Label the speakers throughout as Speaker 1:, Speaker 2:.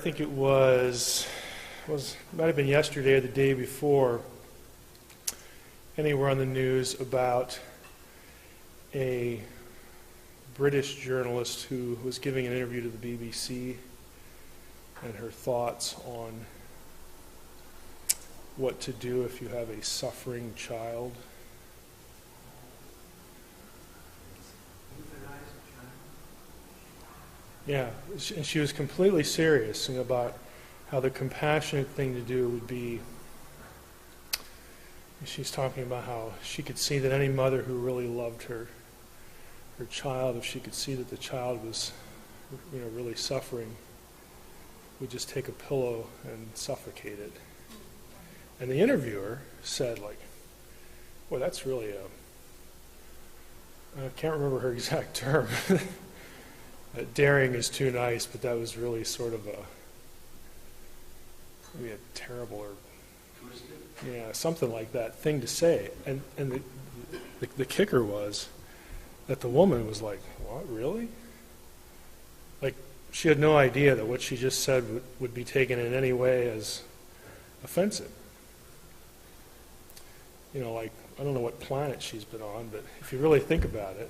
Speaker 1: think it might have been yesterday or the day before, anywhere on the news about a British journalist who was giving an interview to the BBC and her thoughts on what to do if you have a suffering child. Yeah, and she was completely serious about how the compassionate thing to do would be. She's talking about how she could see that any mother who really loved her child, if she could see that the child was, really suffering, would just take a pillow and suffocate it. And the interviewer said, boy, that's really I can't remember her exact term. Daring is too nice, but that was really sort of maybe a terrible or something like that thing to say. And the kicker was that the woman was like, "What, really?" Like, she had no idea that what she just said would be taken in any way as offensive. I don't know what planet she's been on, but if you really think about it,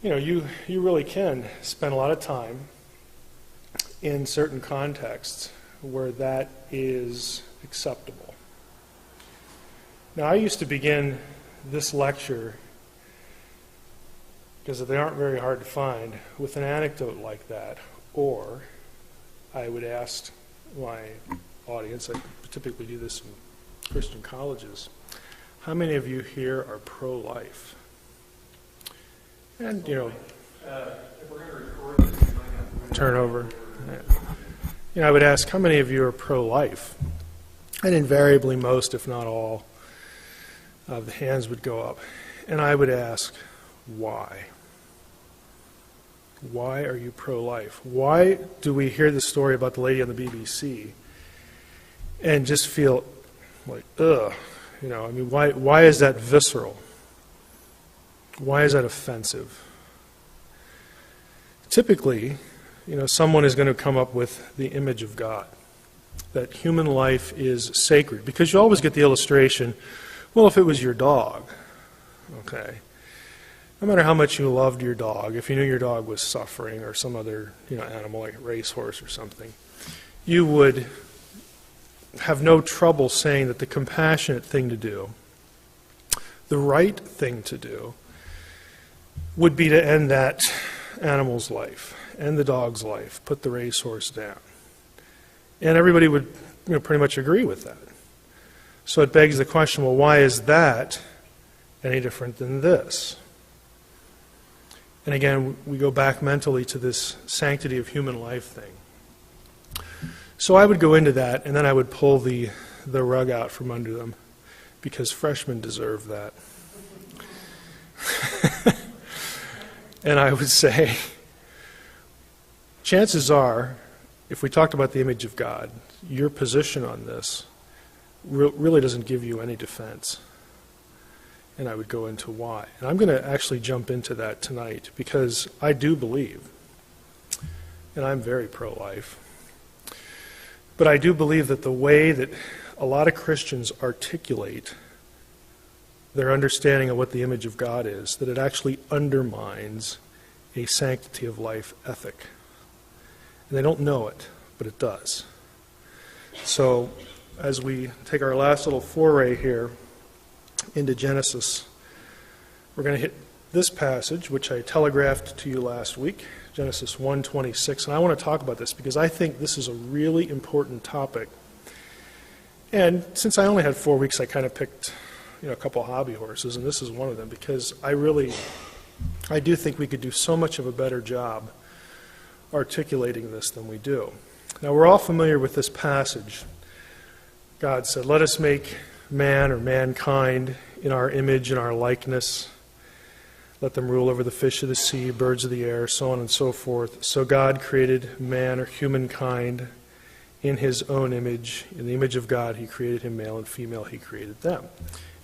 Speaker 1: you really can spend a lot of time in certain contexts where that is acceptable. Now, I used to begin this lecture, because they aren't very hard to find, with an anecdote like that, or I would ask my audience, I typically do this in Christian colleges, how many of you here are pro-life? And,
Speaker 2: if we're going to record this, you might have to
Speaker 1: turn over. I would ask, how many of you are pro-life? And invariably, most, if not all, of the hands would go up. And I would ask, why? Why are you pro-life? Why do we hear the story about the lady on the BBC and just feel like, ugh? Why is that visceral? Why is that offensive? Typically, someone is going to come up with the image of God, that human life is sacred, because you always get the illustration, well, if it was your dog, okay, no matter how much you loved your dog, if you knew your dog was suffering or some other, animal like a racehorse or something, you would have no trouble saying that the compassionate thing to do, the right thing to do, would be to end that animal's life, end the dog's life, put the racehorse down. And everybody would pretty much agree with that. So it begs the question, well, why is that any different than this? And again, we go back mentally to this sanctity of human life thing. So I would go into that, and then I would pull the rug out from under them, because freshmen deserve that. And I would say, chances are, if we talked about the image of God, your position on this really doesn't give you any defense. And I would go into why. And I'm going to actually jump into that tonight, because I do believe, and I'm very pro-life, but I do believe that the way that a lot of Christians articulate their understanding of what the image of God is, that it actually undermines a sanctity of life ethic. And they don't know it, but it does. So as we take our last little foray here into Genesis, we're going to hit this passage, which I telegraphed to you last week, Genesis 1:26. And I want to talk about this because I think this is a really important topic. And since I only had 4 weeks, I kind of picked a couple hobby horses, and this is one of them, because I do think we could do so much of a better job articulating this than we do. Now, we're all familiar with this passage. God said, "Let us make man or mankind in our image and our likeness. Let them rule over the fish of the sea, birds of the air, so on and so forth." So God created man or humankind in his own image. In the image of God, he created him, male and female, he created them.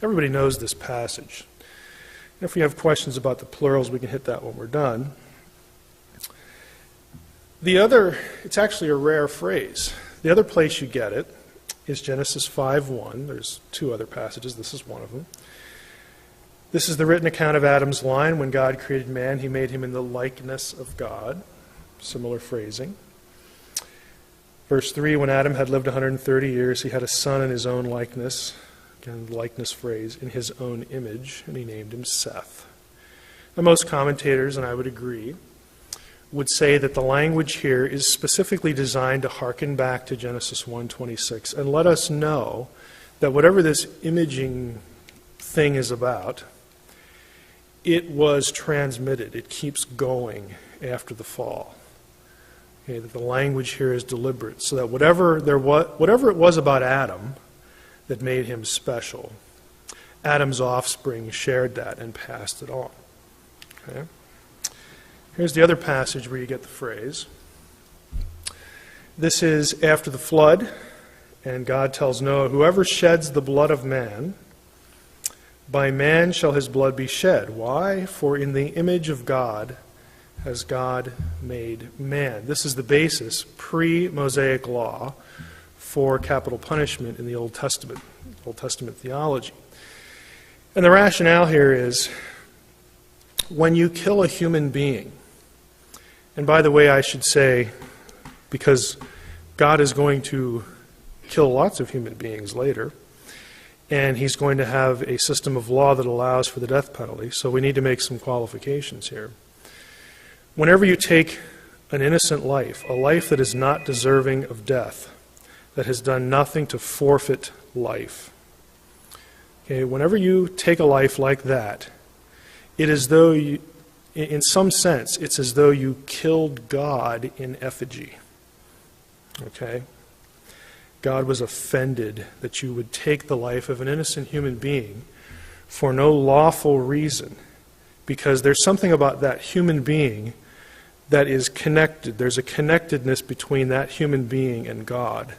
Speaker 1: Everybody knows this passage. And if we have questions about the plurals, we can hit that when we're done. It's actually a rare phrase. The other place you get it is Genesis 5:1. There's two other passages. This is one of them. This is the written account of Adam's line. When God created man, he made him in the likeness of God. Similar phrasing. Verse 3, when Adam had lived 130 years, he had a son in his own likeness. Again, the likeness phrase, in his own image, and he named him Seth. Now, most commentators, and I would agree, would say that the language here is specifically designed to hearken back to Genesis 1:26 and let us know that whatever this imaging thing is about, it was transmitted. It keeps going after the fall. Okay, that the language here is deliberate, so that whatever it was about Adam that made him special, Adam's offspring shared that and passed it on. Okay? Here's the other passage where you get the phrase. This is after the flood, and God tells Noah, whoever sheds the blood of man, by man shall his blood be shed. Why? For in the image of God has God made man. This is the basis, pre-Mosaic law, for capital punishment in the Old Testament theology. And the rationale here is, when you kill a human being, and by the way, I should say, because God is going to kill lots of human beings later, and he's going to have a system of law that allows for the death penalty, so we need to make some qualifications here. Whenever you take an innocent life, a life that is not deserving of death, that has done nothing to forfeit life, okay, whenever you take a life like that, it is though you, in some sense, it's as though you killed God in effigy. Okay? God was offended that you would take the life of an innocent human being for no lawful reason, because there's something about that human being that is connected. There's a connectedness between that human being and God.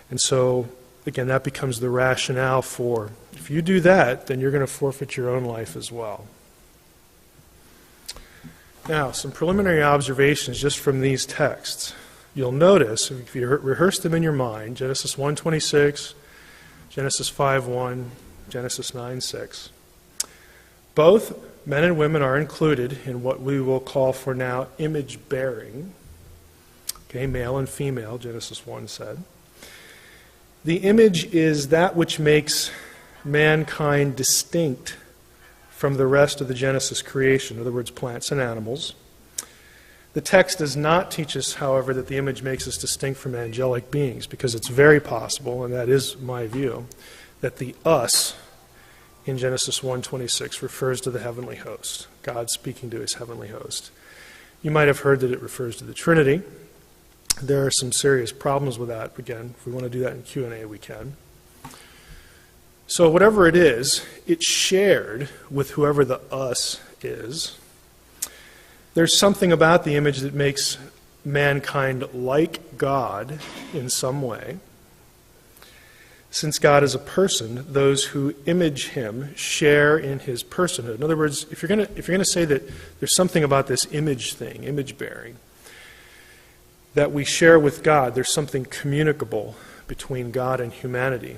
Speaker 1: And so, again, that becomes the rationale for, if you do that, then you're going to forfeit your own life as well. Now, some preliminary observations just from these texts. You'll notice, if you rehearse them in your mind, Genesis 1:26, Genesis 5:1, Genesis 9:6, both men and women are included in what we will call for now image-bearing. Okay, male and female, Genesis 1 said. The image is that which makes mankind distinct from the rest of the Genesis creation, in other words, plants and animals. The text does not teach us, however, that the image makes us distinct from angelic beings, because it's very possible, and that is my view, that the us in Genesis 1:26 refers to the heavenly host, God speaking to his heavenly host. You might have heard that it refers to the Trinity. There are some serious problems with that. Again, if we want to do that in Q&A, we can. So whatever it is, it's shared with whoever the us is. There's something about the image that makes mankind like God in some way. Since God is a person, those who image him share in his personhood. In other words, if you're going to say that there's something about this image thing, image bearing, that we share with God, there's something communicable between God and humanity.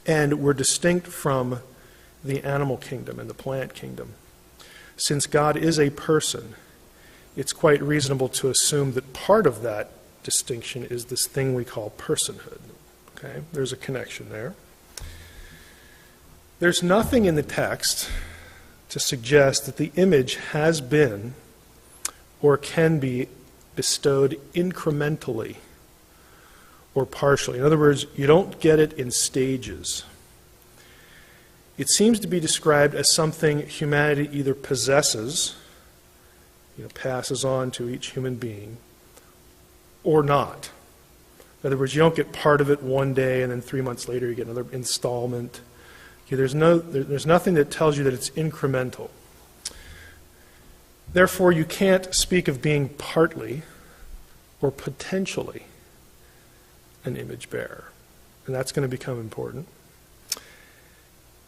Speaker 1: And we're distinct from the animal kingdom and the plant kingdom. Since God is a person, it's quite reasonable to assume that part of that distinction is this thing we call personhood. Okay? There's a connection there. There's nothing in the text to suggest that the image has been or can be bestowed incrementally or partially. In other words, you don't get it in stages. It seems to be described as something humanity either possesses, passes on to each human being, or not. In other words, you don't get part of it one day and then 3 months later you get another installment. Okay, there's nothing that tells you that it's incremental. Therefore, you can't speak of being partly or potentially an image bearer. And that's going to become important.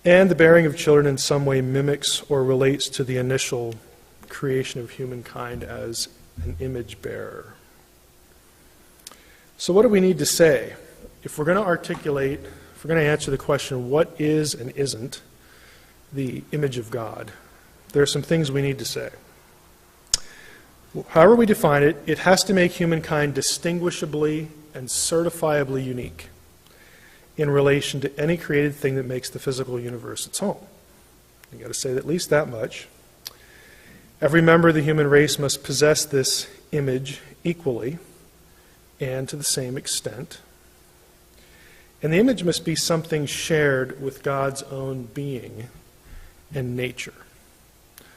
Speaker 1: And the bearing of children in some way mimics or relates to the initial creation of humankind as an image bearer. So what do we need to say? If we're going to articulate, if we're going to answer the question, what is and isn't the image of God, there are some things we need to say. However we define it, it has to make humankind distinguishably and certifiably unique in relation to any created thing that makes the physical universe its home. You've got to say at least that much. Every member of the human race must possess this image equally and to the same extent. And the image must be something shared with God's own being and nature.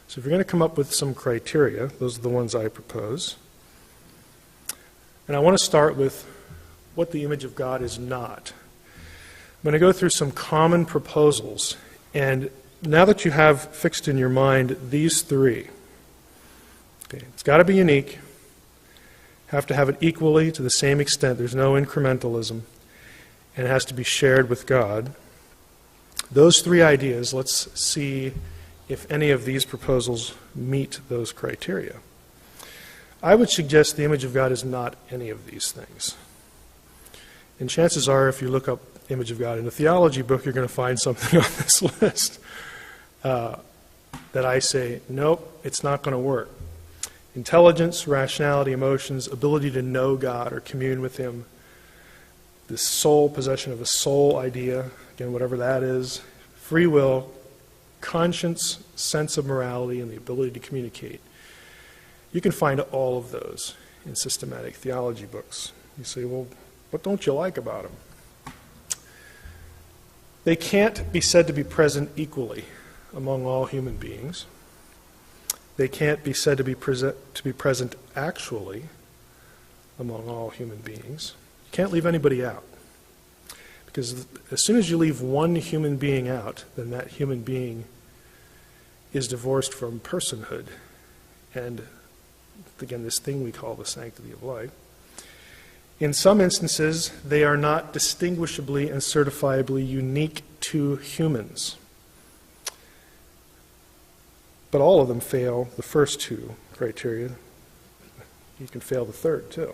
Speaker 1: So if you're going to come up with some criteria, those are the ones I propose. And I want to start with what the image of God is not. I'm going to go through some common proposals. And now that you have fixed in your mind these three, okay, it's got to be unique, have to have it equally to the same extent, there's no incrementalism, and it has to be shared with God. Those three ideas, let's see if any of these proposals meet those criteria. I would suggest the image of God is not any of these things. And chances are, if you look up image of God in a theology book, you're going to find something on this list that I say, nope, it's not going to work. Intelligence, rationality, emotions, ability to know God or commune with Him, the soul, possession of a soul idea, again, whatever that is, free will, conscience, sense of morality, and the ability to communicate. You can find all of those in systematic theology books. You say, well, what don't you like about them? They can't be said to be present equally among all human beings. They can't be said to be present actually among all human beings. You can't leave anybody out. Because as soon as you leave one human being out, then that human being is divorced from personhood and, again, this thing we call the sanctity of life. In some instances, they are not distinguishably and certifiably unique to humans. But all of them fail the first two criteria. You can fail the third, too.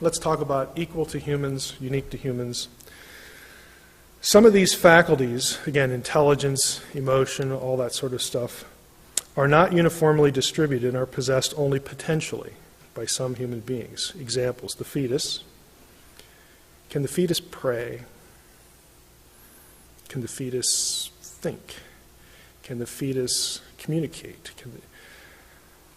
Speaker 1: Let's talk about equal to humans, unique to humans. Some of these faculties, again, intelligence, emotion, all that sort of stuff, are not uniformly distributed and are possessed only potentially by some human beings. Examples, the fetus. Can the fetus pray? Can the fetus think? Can the fetus communicate?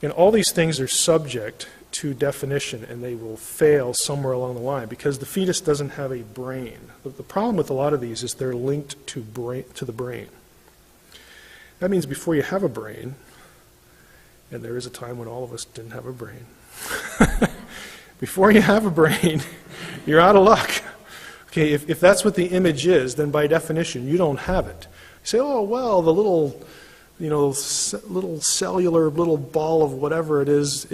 Speaker 1: And all these things are subject to definition, and they will fail somewhere along the line because the fetus doesn't have a brain. The problem with a lot of these is they're linked to the brain. That means before you have a brain, and there is a time when all of us didn't have a brain, before you have a brain, you're out of luck. Okay, if that's what the image is, then by definition, you don't have it. You say, oh, well, the little cellular little ball of whatever it is,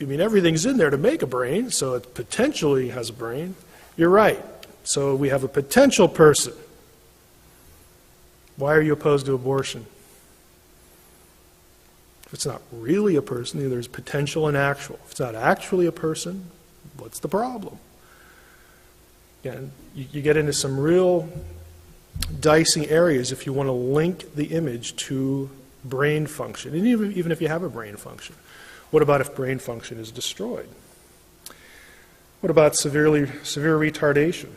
Speaker 1: I mean, everything's in there to make a brain, so it potentially has a brain. You're right. So we have a potential person. Why are you opposed to abortion? If it's not really a person, there's potential and actual. If it's not actually a person, what's the problem? Again, you get into some real dicey areas if you want to link the image to brain function, and even if you have a brain function. What about if brain function is destroyed? What about severe retardation?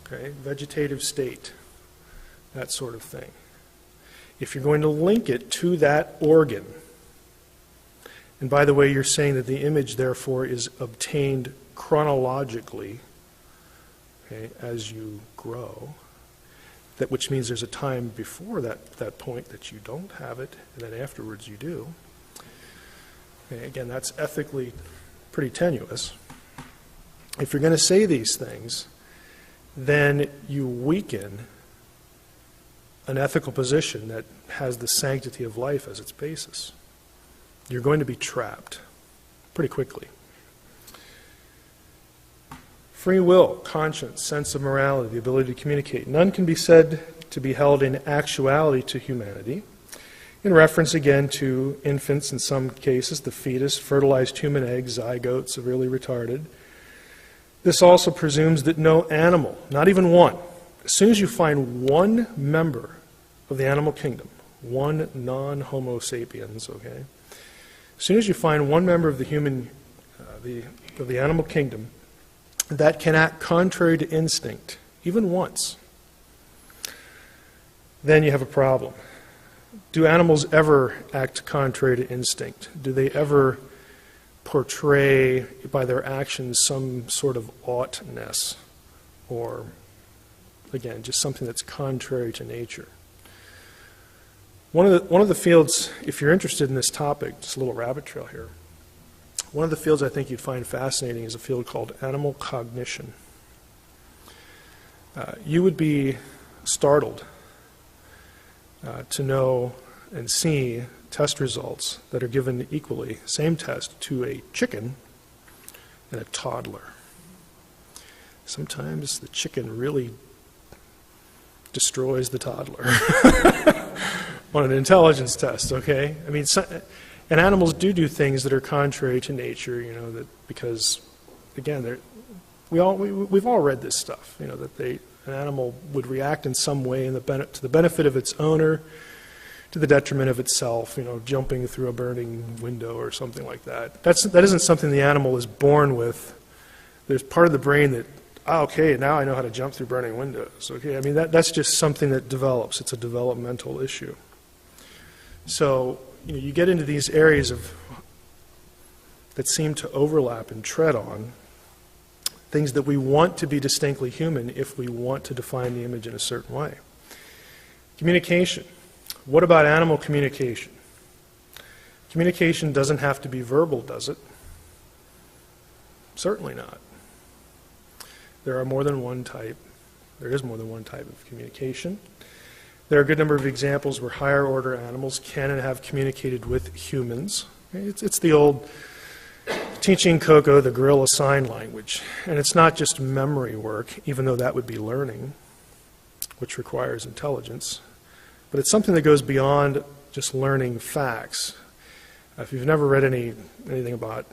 Speaker 1: Okay, vegetative state, that sort of thing. If you're going to link it to that organ, and by the way, you're saying that the image, therefore, is obtained chronologically, okay, as you grow, which means there's a time before that point that you don't have it, and then afterwards you do. Okay, again, that's ethically pretty tenuous. If you're going to say these things, then you weaken an ethical position that has the sanctity of life as its basis. You're going to be trapped pretty quickly. Free will, conscience, sense of morality, the ability to communicate. None can be said to be held in actuality to humanity. in reference again to infants in some cases, the fetus, fertilized human eggs, zygote, severely retarded. This also presumes that no animal, not even one, as soon as you find one member of the animal kingdom, one non-Homo sapiens, okay, as soon as you find one member of the human, of the animal kingdom that can act contrary to instinct, even once, then you have a problem. Do animals ever act contrary to instinct? Do they ever portray by their actions some sort of oughtness, or, again, just something that's contrary to nature? One of the fields, if you're interested in this topic, just a little rabbit trail here, one of the fields I think you'd find fascinating is a field called animal cognition. You would be startled to know and see test results that are given equally, same test, to a chicken and a toddler. Sometimes the chicken really destroys the toddler on an intelligence test, okay? I mean, and animals do things that are contrary to nature, you know, that because, again, we've all read this stuff, you know, that an animal would react in some way to the benefit of its owner, to the detriment of itself, you know, jumping through a burning window or something like that. That isn't something the animal is born with. There's part of the brain that, okay, now I know how to jump through burning windows. Okay, I mean, that's just something that develops. It's a developmental issue. So, you know, you get into these areas that seem to overlap and tread on things that we want to be distinctly human if we want to define the image in a certain way. Communication. What about animal communication? Communication doesn't have to be verbal, does it? Certainly not. There are more than one type. There is more than one type of communication. There are a good number of examples where higher order animals can and have communicated with humans. It's the old teaching Coco the gorilla sign language. And it's not just memory work, even though that would be learning, which requires intelligence. But it's something that goes beyond just learning facts. If you've never read anything about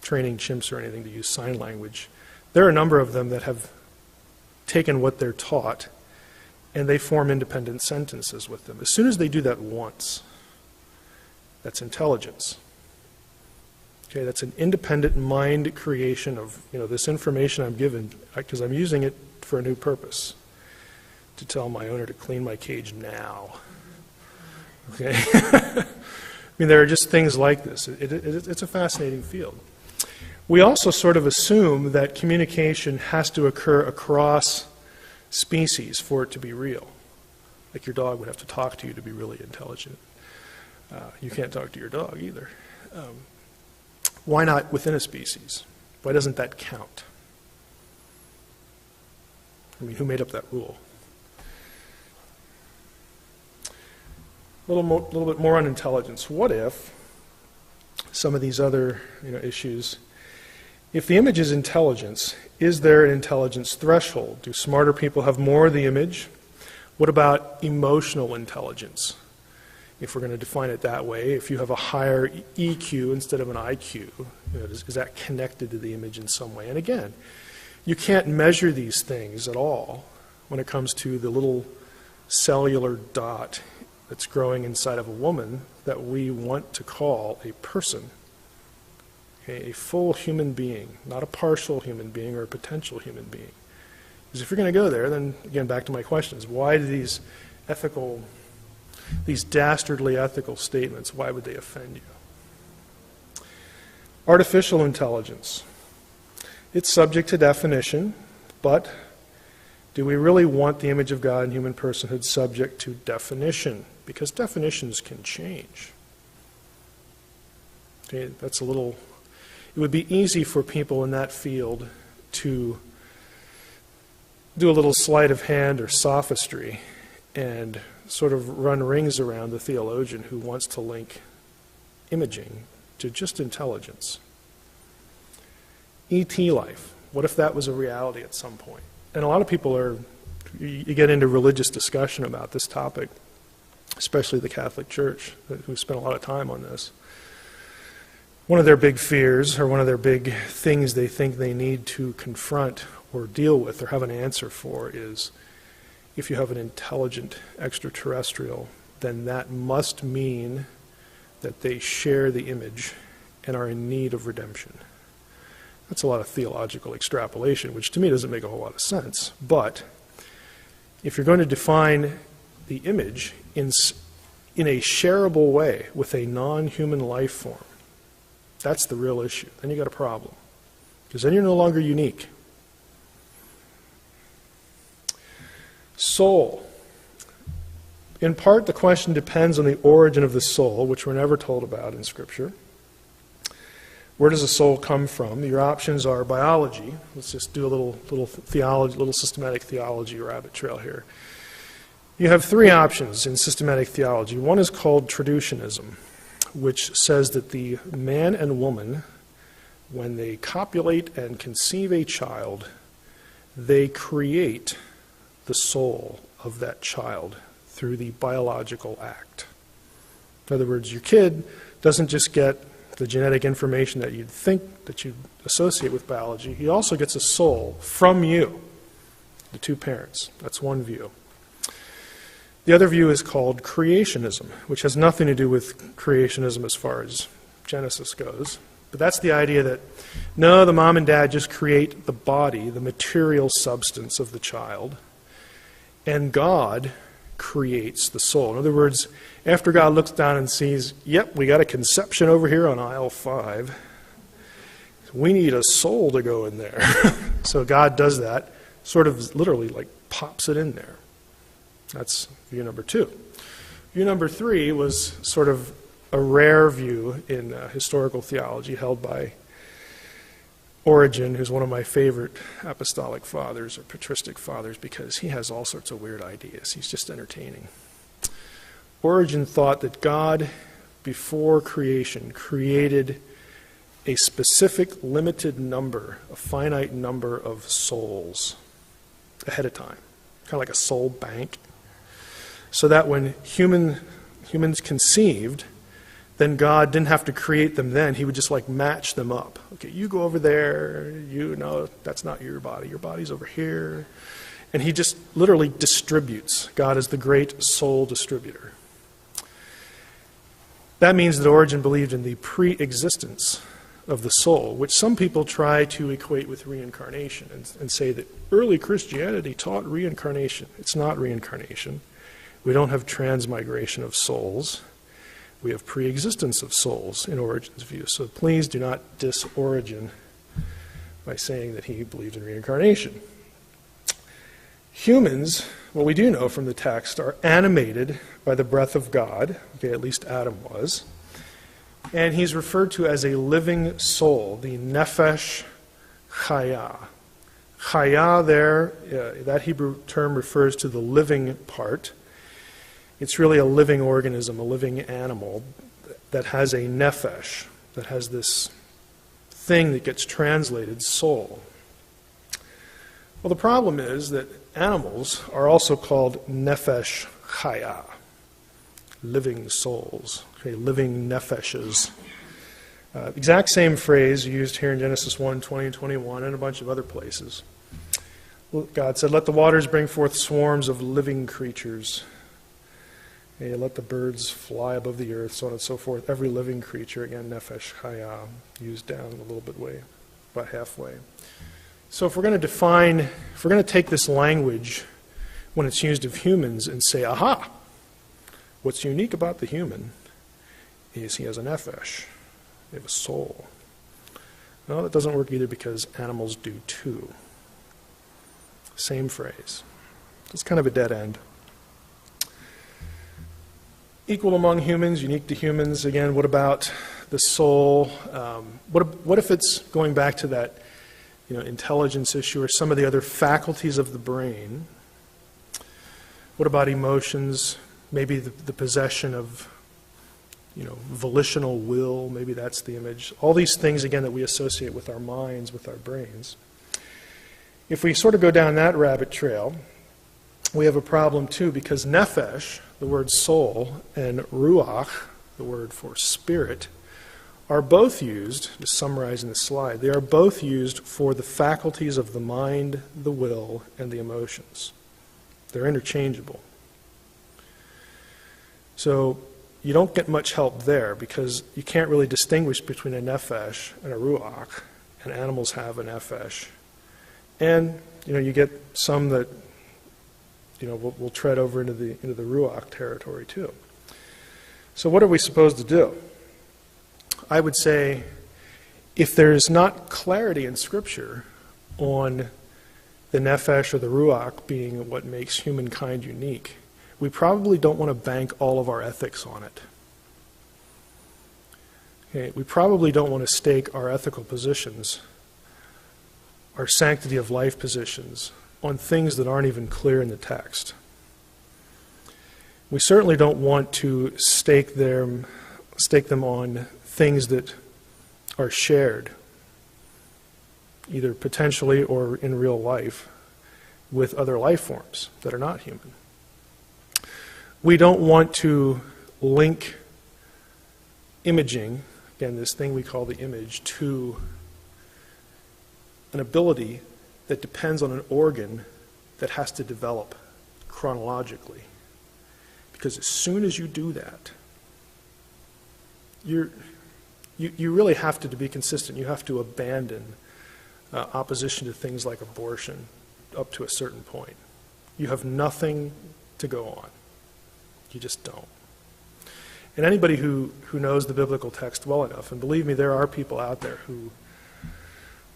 Speaker 1: training chimps or anything to use sign language, there are a number of them that have taken what they're taught and they form independent sentences with them. As soon as they do that once, that's intelligence. Okay, that's an independent mind creation of, you know, this information I'm given because I'm using it for a new purpose. To tell my owner to clean my cage now. Okay? I mean, there are just things like this. It's a fascinating field. We also sort of assume that communication has to occur across species for it to be real. Like your dog would have to talk to you to be really intelligent. You can't talk to your dog either. Why not within a species? Why doesn't that count? I mean, who made up that rule? A little bit more on intelligence. What if some of these other issues, if the image is intelligence, is there an intelligence threshold? Do smarter people have more of the image? What about emotional intelligence? If we're going to define it that way, if you have a higher EQ instead of an IQ, is that connected to the image in some way? And again, you can't measure these things at all when it comes to the little cellular dot that's growing inside of a woman that we want to call a person, okay, a full human being, not a partial human being or a potential human being. Because if you're going to go there, then again, back to my questions, why do these dastardly ethical statements, why would they offend you? Artificial intelligence. It's subject to definition, but do we really want the image of God and human personhood subject to definition? Because definitions can change. Okay, it would be easy for people in that field to do a little sleight of hand or sophistry and sort of run rings around the theologian who wants to link imaging to just intelligence. ET life, what if that was a reality at some point? And a lot of people you get into religious discussion about this topic. especially the Catholic Church, who spent a lot of time on this. One of their big fears, or one of their big things they think they need to confront or deal with or have an answer for, is if you have an intelligent extraterrestrial, then that must mean that they share the image and are in need of redemption. That's a lot of theological extrapolation, which to me doesn't make a whole lot of sense. But if you're going to define the image in a shareable way with a non-human life form, that's the real issue. Then you got a problem, because then you're no longer unique. Soul. In part, the question depends on the origin of the soul, which we're never told about in Scripture. Where does a soul come from? Your options are biology. Let's just do a little theology, little systematic theology rabbit trail here. You have three options in systematic theology. One is called traducianism, which says that the man and woman, when they copulate and conceive a child, they create the soul of that child through the biological act. In other words, your kid doesn't just get the genetic information that you'd think that you'd associate with biology. He also gets a soul from you, the two parents. That's one view. The other view is called creationism, which has nothing to do with creationism as far as Genesis goes. But that's the idea that, no, the mom and dad just create the body, the material substance of the child, and God creates the soul. In other words, after God looks down and sees, yep, we got a conception over here on aisle 5, we need a soul to go in there. So God does that, sort of literally like pops it in there. That's view number 2. View number 3 was sort of a rare view in historical theology held by Origen, who's one of my favorite apostolic fathers or patristic fathers, because he has all sorts of weird ideas. He's just entertaining. Origen thought that God, before creation, created a specific limited number, a finite number of souls ahead of time, kind of like a soul bank, so that when humans conceived, then God didn't have to create them then. He would just like match them up. Okay, you go over there, you know, that's not your body. Your body's over here. And he just literally distributes. God is the great soul distributor. That means that Origen believed in the pre-existence of the soul, which some people try to equate with reincarnation and say that early Christianity taught reincarnation. It's not reincarnation. We don't have transmigration of souls. We have pre-existence of souls in Origen's view. So please do not diss Origen by saying that he believed in reincarnation. Humans, what we do know from the text, are animated by the breath of God. Okay, at least Adam was. And he's referred to as a living soul, the nefesh chaya. Chaya there, that Hebrew term refers to the living part. It's really a living organism, a living animal that has a nefesh, that has this thing that gets translated soul. Well, the problem is that animals are also called nefesh chaya, living souls, okay, living nefeshes. Exact same phrase used here in Genesis 1, 20 and 21 and a bunch of other places. God said, let the waters bring forth swarms of living creatures. Okay, let the birds fly above the earth, so on and so forth. Every living creature, again, nefesh chaya, used down a little bit way, about halfway. So if we're going to take this language when it's used of humans and say, aha, what's unique about the human is he has a nefesh, they have a soul. No, that doesn't work either, because animals do too. Same phrase. It's kind of a dead end. Equal among humans, unique to humans. Again, what about the soul? What if it's going back to that, intelligence issue or some of the other faculties of the brain? What about emotions? Maybe the possession of, volitional will. Maybe that's the image. All these things, again, that we associate with our minds, with our brains. If we sort of go down that rabbit trail, we have a problem too, because nephesh, the word soul, and ruach, the word for spirit, are both used, to summarize in the slide, they are both used for the faculties of the mind, the will, and the emotions. They're interchangeable. So you don't get much help there because you can't really distinguish between a nephesh and a ruach, and animals have a nephesh. And you get some that we'll tread over into the ruach territory too. So what are we supposed to do? I would say if there's not clarity in Scripture on the nephesh or the ruach being what makes humankind unique, we probably don't want to bank all of our ethics on it. Okay, we probably don't want to stake our ethical positions, our sanctity of life positions, on things that aren't even clear in the text. We certainly don't want to stake them on things that are shared, either potentially or in real life, with other life forms that are not human. We don't want to link imaging, again, this thing we call the image, to an ability that depends on an organ that has to develop chronologically. Because as soon as you do that, you really have to be consistent. You have to abandon opposition to things like abortion up to a certain point. You have nothing to go on. You just don't. And anybody who knows the biblical text well enough, and believe me, there are people out there who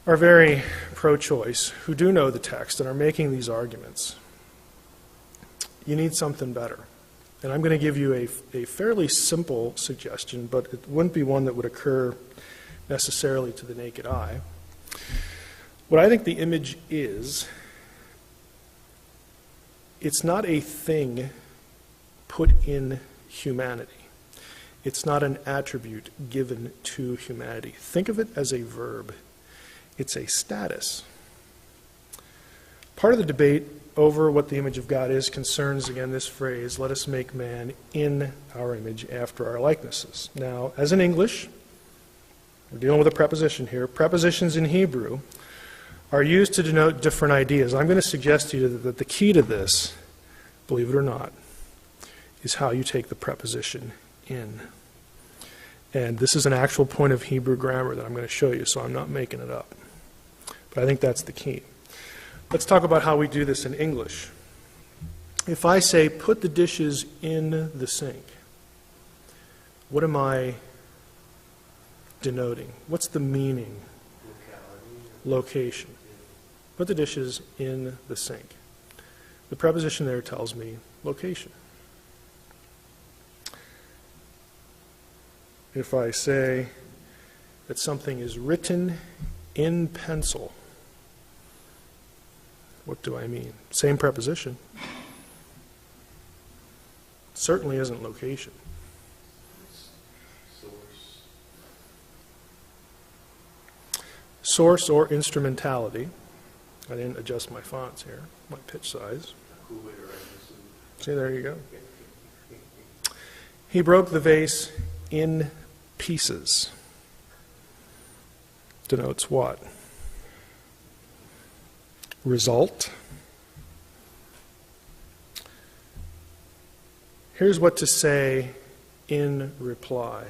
Speaker 1: are very pro-choice, who do know the text and are making these arguments, you need something better. And I'm going to give you a fairly simple suggestion, but it wouldn't be one that would occur necessarily to the naked eye. What I think the image is, it's not a thing put in humanity. It's not an attribute given to humanity. Think of it as a verb. It's a status. Part of the debate over what the image of God is concerns, again, this phrase, let us make man in our image after our likenesses. Now, as in English, we're dealing with a preposition here. Prepositions in Hebrew are used to denote different ideas. I'm going to suggest to you that the key to this, believe it or not, is how you take the preposition in. And this is an actual point of Hebrew grammar that I'm going to show you, so I'm not making it up. But I think that's the key. Let's talk about how we do this in English. If I say, put the dishes in the sink, what am I denoting? What's the meaning? Location. Put the dishes in the sink. The preposition there tells me location. If I say that something is written in pencil, what do I mean? Same preposition. Certainly isn't location. Source or instrumentality. I didn't adjust my fonts here, my pitch size. See, there you go. He broke the vase in pieces. Denotes what? Result. Here's what to say in reply.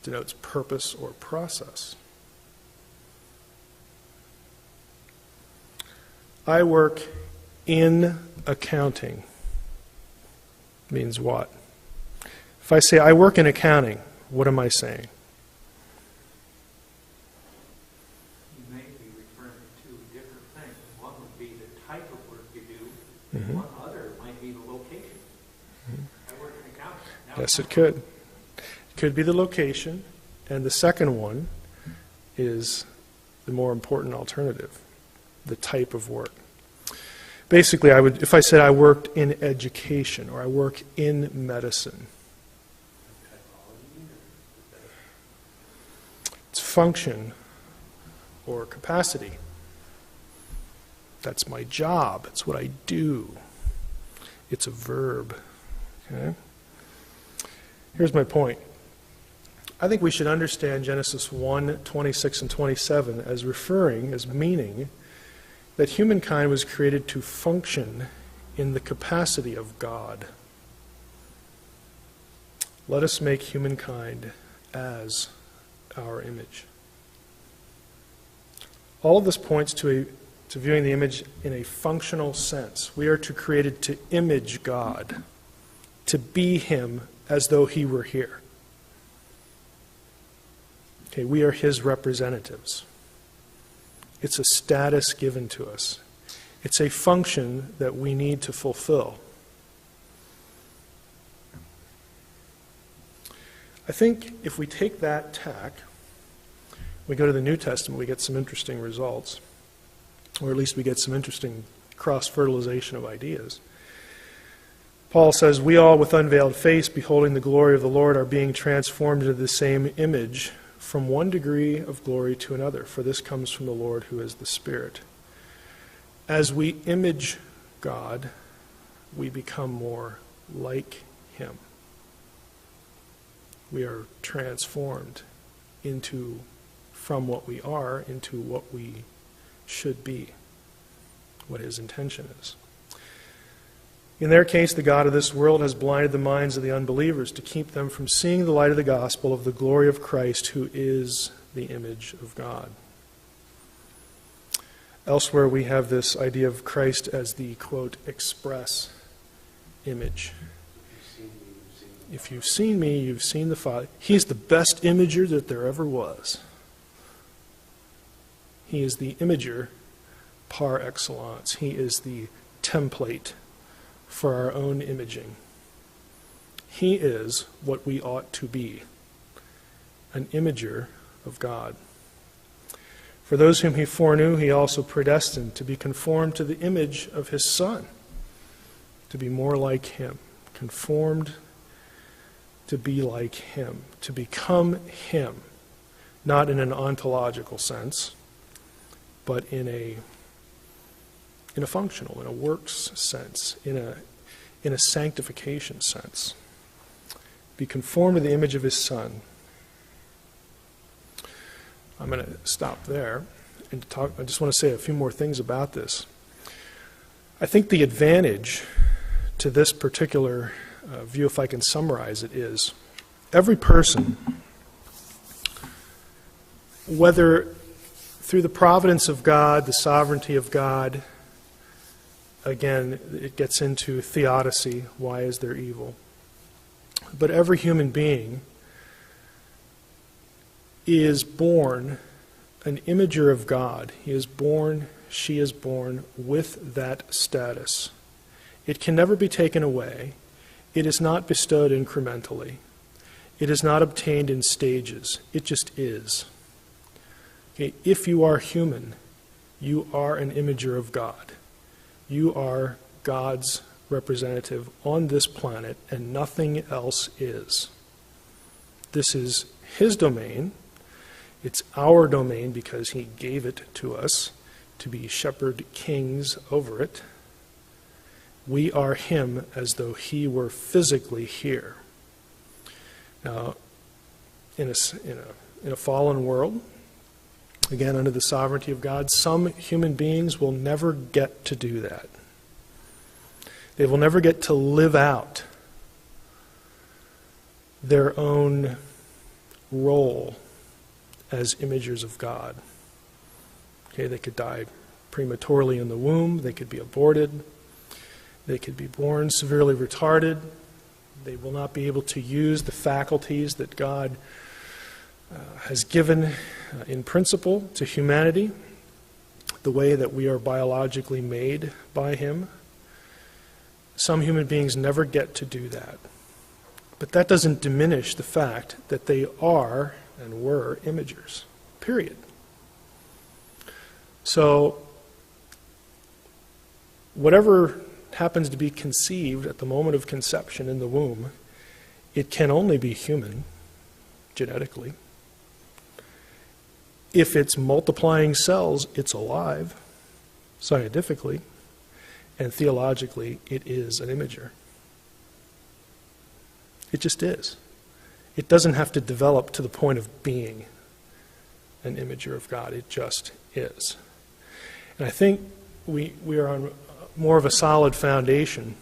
Speaker 1: Denotes purpose or process. I work in accounting. Means what? If I say I work in accounting, what am I saying?
Speaker 2: You may be referring to different things. One would be the type of work you do, and one other might be the location. I work in accounting.
Speaker 1: Yes, it could. It could be the location, and the second one is the more important alternative, the type of work. Basically, if I said I worked in education or I work in medicine, it's function or capacity. That's my job. It's what I do. It's a verb. Okay? Here's my point. I think we should understand Genesis 1, 26 and 27 as meaning that humankind was created to function in the capacity of God. Let us make humankind as our image. All of this points to viewing the image in a functional sense. We are created to image God, to be Him as though He were here. Okay, we are His representatives. It's a status given to us. It's a function that we need to fulfill. I think if we take that tack, we go to the New Testament, we get some interesting results, or at least we get some interesting cross-fertilization of ideas. Paul says, "We all with unveiled face, beholding the glory of the Lord, are being transformed into the same image from one degree of glory to another, for this comes from the Lord who is the Spirit." As we image God, we become more like Him. We are transformed from what we are into what we should be, what His intention is. In their case, the God of this world has blinded the minds of the unbelievers to keep them from seeing the light of the gospel of the glory of Christ, who is the image of God. Elsewhere, we have this idea of Christ as the, quote, express image. If you've seen me, you've seen the Father. He's the best imager that there ever was. He is the imager par excellence. He is the template for our own imaging. He is what we ought to be, an imager of God. For those whom He foreknew, He also predestined to be conformed to the image of His Son, to be more like Him, conformed to be like Him, to become Him, not in an ontological sense, but in a functional, in a works sense, in a sanctification sense. Be conformed to the image of His Son. I'm going to stop there and talk. I just want to say a few more things about this. I think the advantage to this particular view, if I can summarize it, is every person, whether through the providence of God, the sovereignty of God, again, it gets into theodicy, why is there evil? But every human being is born an imager of God. He is born, she is born with that status. It can never be taken away. It is not bestowed incrementally. It is not obtained in stages. It just is. Okay, if you are human, you are an imager of God. You are God's representative on this planet, and nothing else is. This is His domain. It's our domain because He gave it to us to be shepherd kings over it. We are Him as though He were physically here. Now, in a fallen world, again, under the sovereignty of God, some human beings will never get to do that. They will never get to live out their own role as imagers of God. Okay, they could die prematurely in the womb, they could be aborted, they could be born severely retarded, they will not be able to use the faculties that God has given in principle to humanity, the way that we are biologically made by Him. Some human beings never get to do that. But that doesn't diminish the fact that they are and were imagers, period. So, whatever happens to be conceived at the moment of conception in the womb, it can only be human, genetically. If it's multiplying cells, it's alive. scientifically and theologically, it is an imager. It just is. It doesn't have to develop to the point of being an imager of God. It just is. And I think we are on more of a solid foundation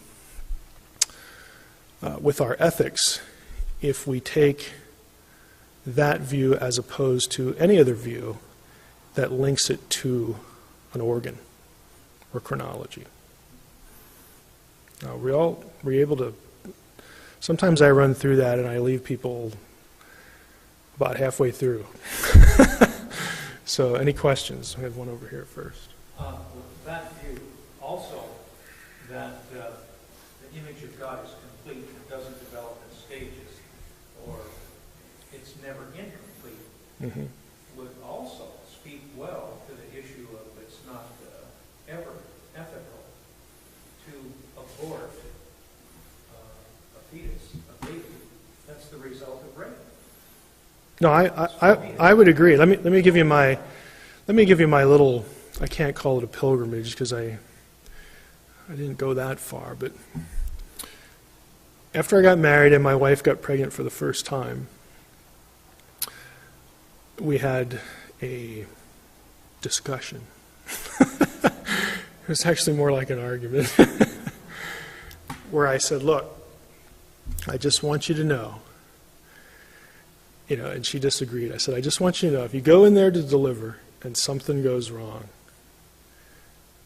Speaker 1: with our ethics if we take that view as opposed to any other view that links it to an organ or chronology. We're able to. Sometimes I run through that and I leave people about halfway through. So, any questions? I have one over here first.
Speaker 2: With that view, also, that the image of God is complete, it doesn't develop in stages, or it's never incomplete, would also speak well to the issue of it's not ever ethical to abort a fetus, a baby. That's the result of rape.
Speaker 1: No, I would agree. Let me give you my little. I can't call it a pilgrimage because I didn't go that far. But after I got married and my wife got pregnant for the first time, we had a discussion. It was actually more like an argument, where I said, "Look, I just want you to know." And she disagreed. I said, I just want you to know, if you go in there to deliver and something goes wrong,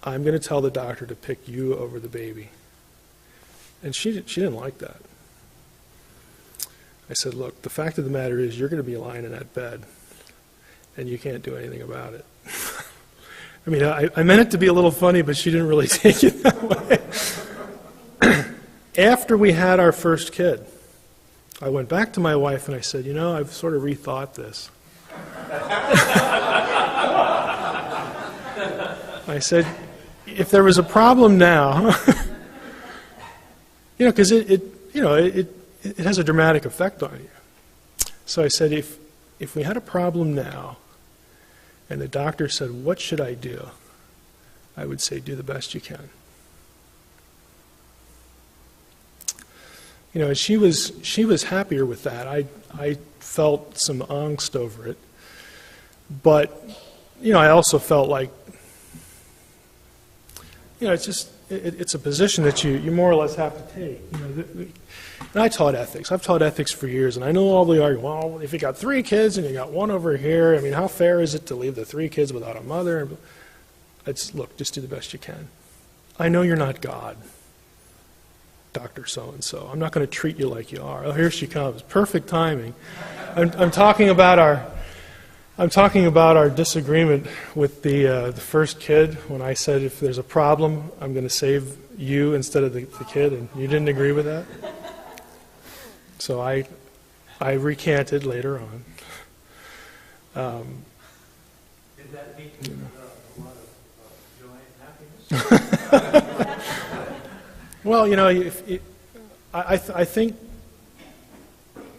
Speaker 1: I'm going to tell the doctor to pick you over the baby. And she didn't like that. I said, look, the fact of the matter is you're going to be lying in that bed, and you can't do anything about it. I mean, I meant it to be a little funny, but she didn't really take it that way. After we had our first kid, I went back to my wife and I said, I've sort of rethought this. I said, if there was a problem now, because it has a dramatic effect on you. So I said, if we had a problem now, and the doctor said, what should I do? I would say, do the best you can. And she was happier with that. I felt some angst over it, but I also felt like it's a position that you more or less have to take. And I taught ethics. I've taught ethics for years, and I know all the argument. Well, if you got 3 kids and you got one over here, I mean, how fair is it to leave the 3 kids without a mother? Look, just do the best you can. I know you're not God, Dr. So-and-so. I'm not going to treat you like you are. Oh, here she comes. Perfect timing. I'm talking about our disagreement with the first kid when I said if there's a problem, I'm going to save you instead of the kid, and you didn't agree with that. So I recanted later on.
Speaker 2: Did that mean a lot of joy and happiness?
Speaker 1: Well, I think,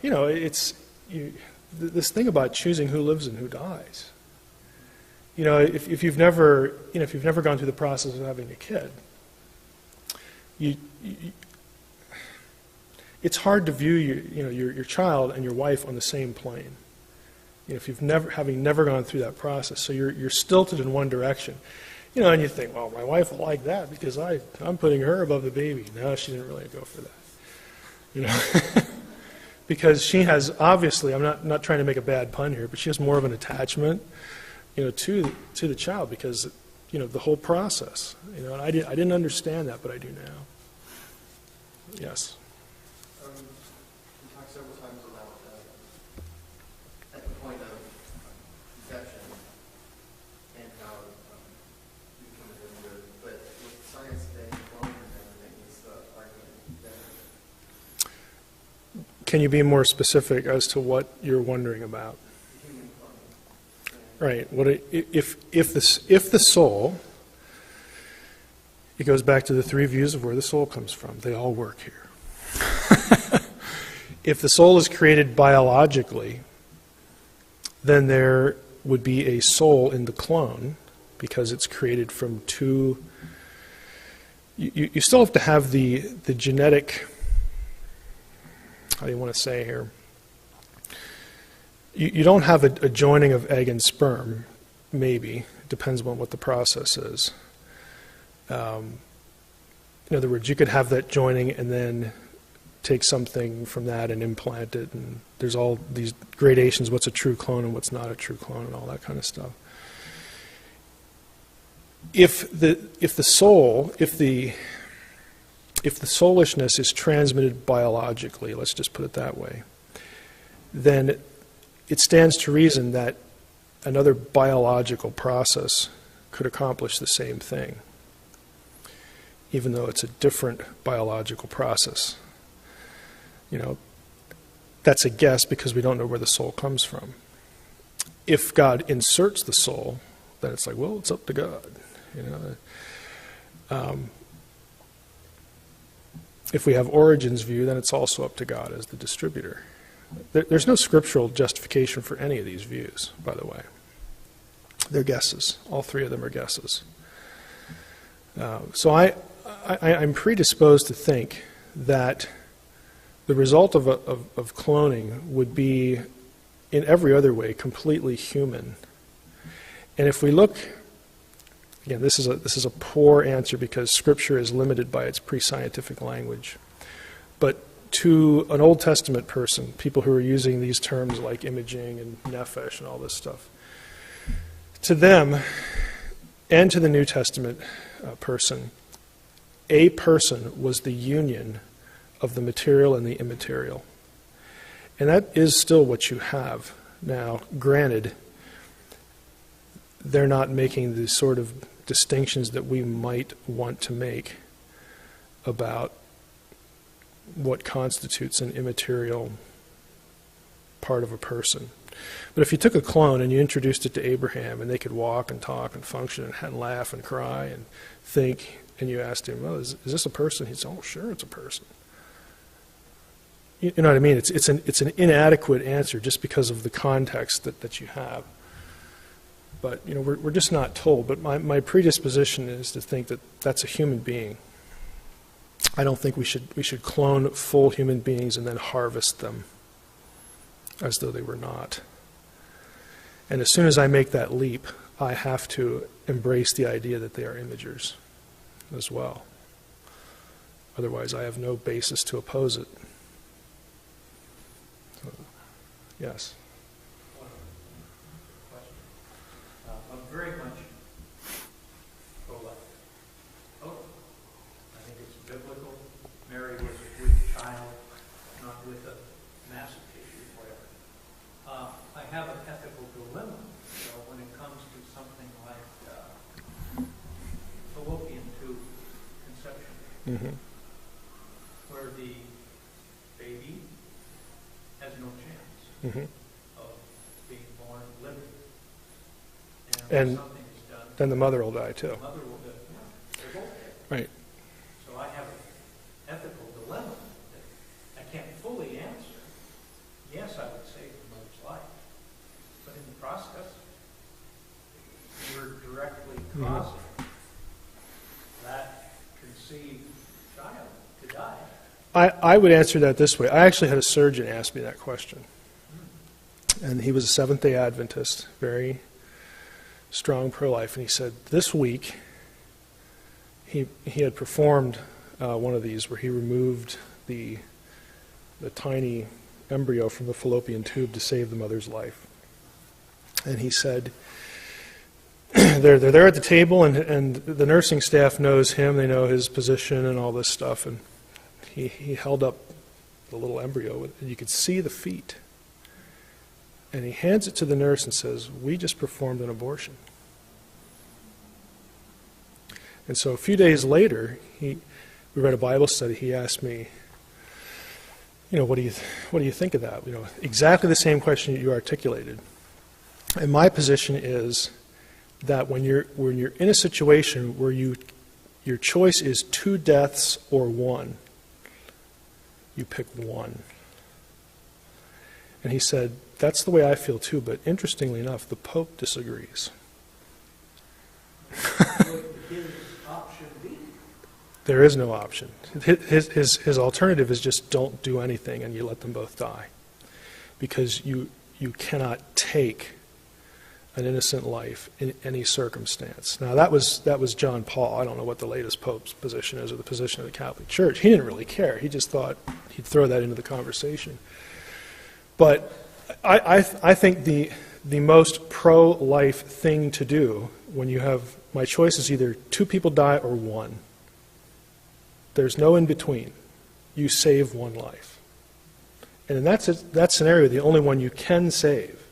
Speaker 1: it's this thing about choosing who lives and who dies. If you've never gone through the process of having a kid, it's hard to view your child and your wife on the same plane. If you've never gone through that process, so you're stilted in one direction. And you think, well, my wife will like that because I'm putting her above the baby. No, she didn't really go for that. Because she has, obviously, I'm not trying to make a bad pun here, but she has more of an attachment, to the child because, the whole process. And I didn't understand that, but I do now. Yes.
Speaker 3: You talked several times about at the point of conception and how you become a gender, but with science today, cloning and everything, is the argument that
Speaker 1: Can you be more specific as to what you're wondering about?
Speaker 3: human cloning.
Speaker 1: Right. If the soul, it goes back to the 3 views of where the soul comes from. They all work here. If the soul is created biologically, then there would be a soul in the clone because it's created from two. You still have to have the genetic, how do you want to say here? You don't have a joining of egg and sperm, maybe. It depends on what the process is. In other words, you could have that joining and then take something from that and implant it, and there's all these gradations, what's a true clone and what's not a true clone and all that kind of stuff. If the soulishness is transmitted biologically, let's just put it that way, then it stands to reason that another biological process could accomplish the same thing, even though it's a different biological process. That's a guess because we don't know where the soul comes from. If God inserts the soul, then it's like, well, it's up to God. If we have Origen's view, then it's also up to God as the distributor. There's no scriptural justification for any of these views, by the way. They're guesses. All three of them are guesses. So I'm predisposed to think that the result of cloning would be, in every other way, completely human. And if we look, again, this is a poor answer because Scripture is limited by its pre-scientific language. But to an Old Testament person, people who are using these terms like imaging and nephesh and all this stuff, to them and to the New Testament person, a person was the union of the material and the immaterial. And that is still what you have. Now, granted, they're not making the sort of distinctions that we might want to make about what constitutes an immaterial part of a person. But if you took a clone and you introduced it to Abraham and they could walk and talk and function and laugh and cry and think, and you asked him, well, is this a person? He'd say, oh, sure, it's a person. You know what I mean? It's an inadequate answer just because of the context that you have. But we're just not told. But my predisposition is to think that that's a human being. I don't think we should clone full human beings and then harvest them as though they were not. And as soon as I make that leap, I have to embrace the idea that they are imagers as well. Otherwise, I have no basis to oppose it. Yes.
Speaker 2: I'm very much pro-life. Oh, I think it's biblical. Mary was a good child, not with a massive tissue, whatever. I have an ethical dilemma when it comes to something like fallopian tube conception, where the baby has no chance of being born living. And something is done,
Speaker 1: then the mother will die too.
Speaker 2: The mother will die. Yeah, they're both dead.
Speaker 1: Right.
Speaker 2: So I have an ethical dilemma that I can't fully answer. Yes, I would save the mother's life. But in the process, you're directly causing that conceived child to die.
Speaker 1: I would answer that this way. I actually had a surgeon ask me that question. And he was a Seventh-day Adventist, very strong pro-life. And he said this week he had performed one of these where he removed the tiny embryo from the fallopian tube to save the mother's life. And he said, they're there at the table, and the nursing staff knows him, they know his position and all this stuff. And he held up the little embryo, and you could see the feet. And he hands it to the nurse and says, we just performed an abortion. And so a few days later, we read a Bible study. He asked me, what do you think of that? Exactly the same question you articulated. And my position is that when you're in a situation where your choice is 2 deaths or 1, you pick 1. And he said, that's the way I feel too, but interestingly enough, the Pope disagrees.
Speaker 2: option B?
Speaker 1: There is no option. His alternative is just don't do anything and you let them both die. Because you cannot take an innocent life in any circumstance. Now that was John Paul. I don't know what the latest Pope's position is or the position of the Catholic Church. He didn't really care. He just thought he'd throw that into the conversation. But I think the most pro-life thing to do when you have, my choice is either 2 people die or 1. There's no in between. You save 1 life. And in that scenario, the only one you can save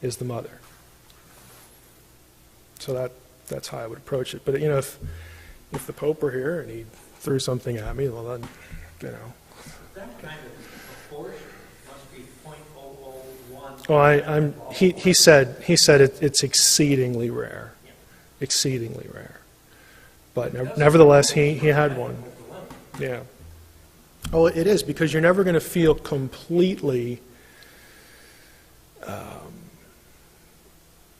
Speaker 1: is the mother. So that's how I would approach it. But if the Pope were here and he threw something at me, well then,
Speaker 2: That kind of abortion must be .001.
Speaker 1: Well, he said it's exceedingly rare, exceedingly rare. But nevertheless, he had one. Yeah. Oh, it is, because you're never going to feel completely.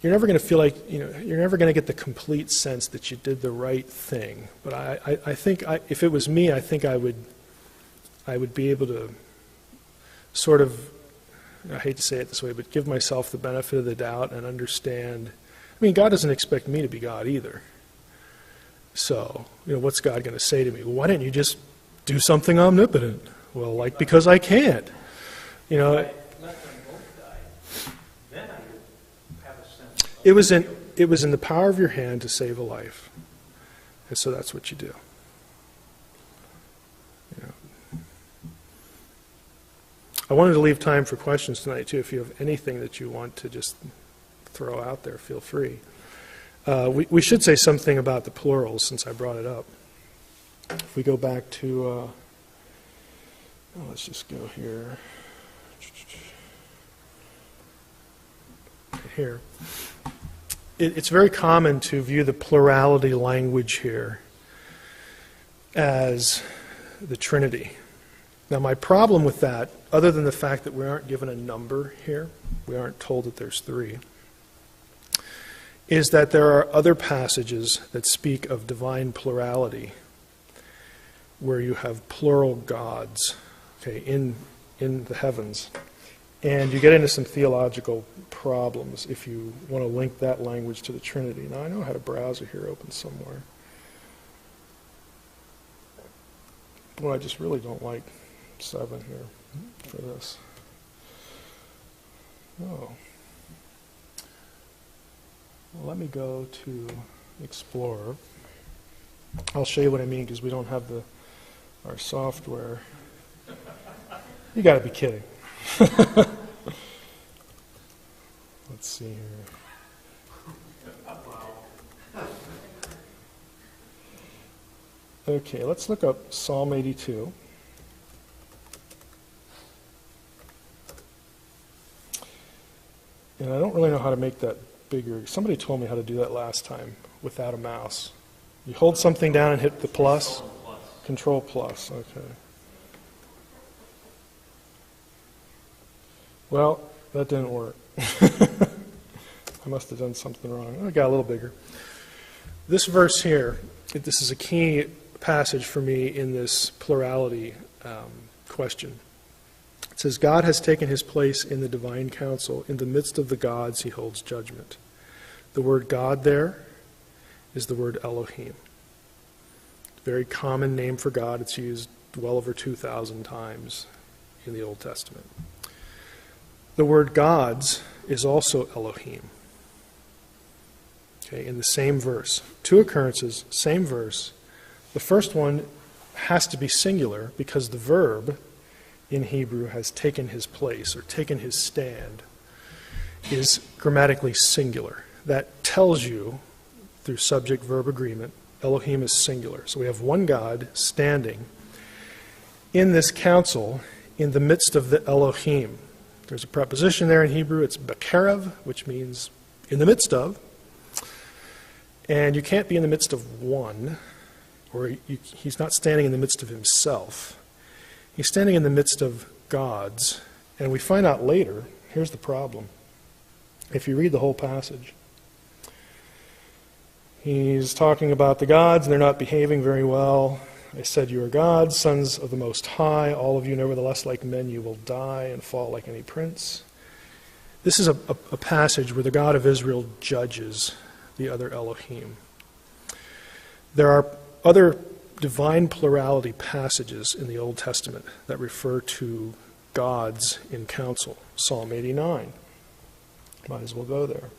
Speaker 1: You're never going to feel like, you're never going to get the complete sense that you did the right thing. But I think if it was me, I think I would be able to sort of, I hate to say it this way, but give myself the benefit of the doubt and understand. I mean, God doesn't expect me to be God either. So, what's God going to say to me? Well, why didn't you just do something omnipotent? Well, because I can't.
Speaker 2: Let them both die. Then I would have a sense of
Speaker 1: It was in the power of your hand to save a life. And so that's what you do. I wanted to leave time for questions tonight, too. If you have anything that you want to just throw out there, feel free. We should say something about the plurals, since I brought it up. If we go back to, let's just go here. Here. It's very common to view the plurality language here as the Trinity. Now, my problem with that, other than the fact that we aren't given a number here, we aren't told that there's 3, is that there are other passages that speak of divine plurality where you have plural gods, in the heavens. And you get into some theological problems if you want to link that language to the Trinity. Now, I know I had a browser here open somewhere. Boy, I just really don't like 7 here for this. Oh. Well, let me go to Explorer. I'll show you what I mean, because we don't have our software. You got to be kidding. Let's see here. Okay, let's look up Psalm 82. And I don't really know how to make that bigger. Somebody told me how to do that last time without a mouse. You hold something down and hit the plus? Control plus, okay. Well, that didn't work. I must have done something wrong. Oh, it got a little bigger. This verse here, this is a key passage for me in this plurality question. It says, God has taken his place in the divine council. In the midst of the gods, he holds judgment. The word God there is the word Elohim. Very common name for God. It's used well over 2,000 times in the Old Testament. The word gods is also Elohim. In the same verse. 2 occurrences, same verse. The first one has to be singular because the verb in Hebrew has taken his place or taken his stand, is grammatically singular. That tells you, through subject-verb agreement, Elohim is singular. So we have one God standing in this council in the midst of the Elohim. There's a preposition there in Hebrew. It's bekerev, which means in the midst of. And you can't be in the midst of one, or he's not standing in the midst of himself. He's standing in the midst of gods. And we find out later, here's the problem. If you read the whole passage, He's talking about the gods, and they're not behaving very well. I said, you are gods, sons of the Most High. All of you, nevertheless, like men, you will die and fall like any prince. This is a passage where the God of Israel judges the other Elohim. There are other divine plurality passages in the Old Testament that refer to gods in council. Psalm 89. Might as well go there.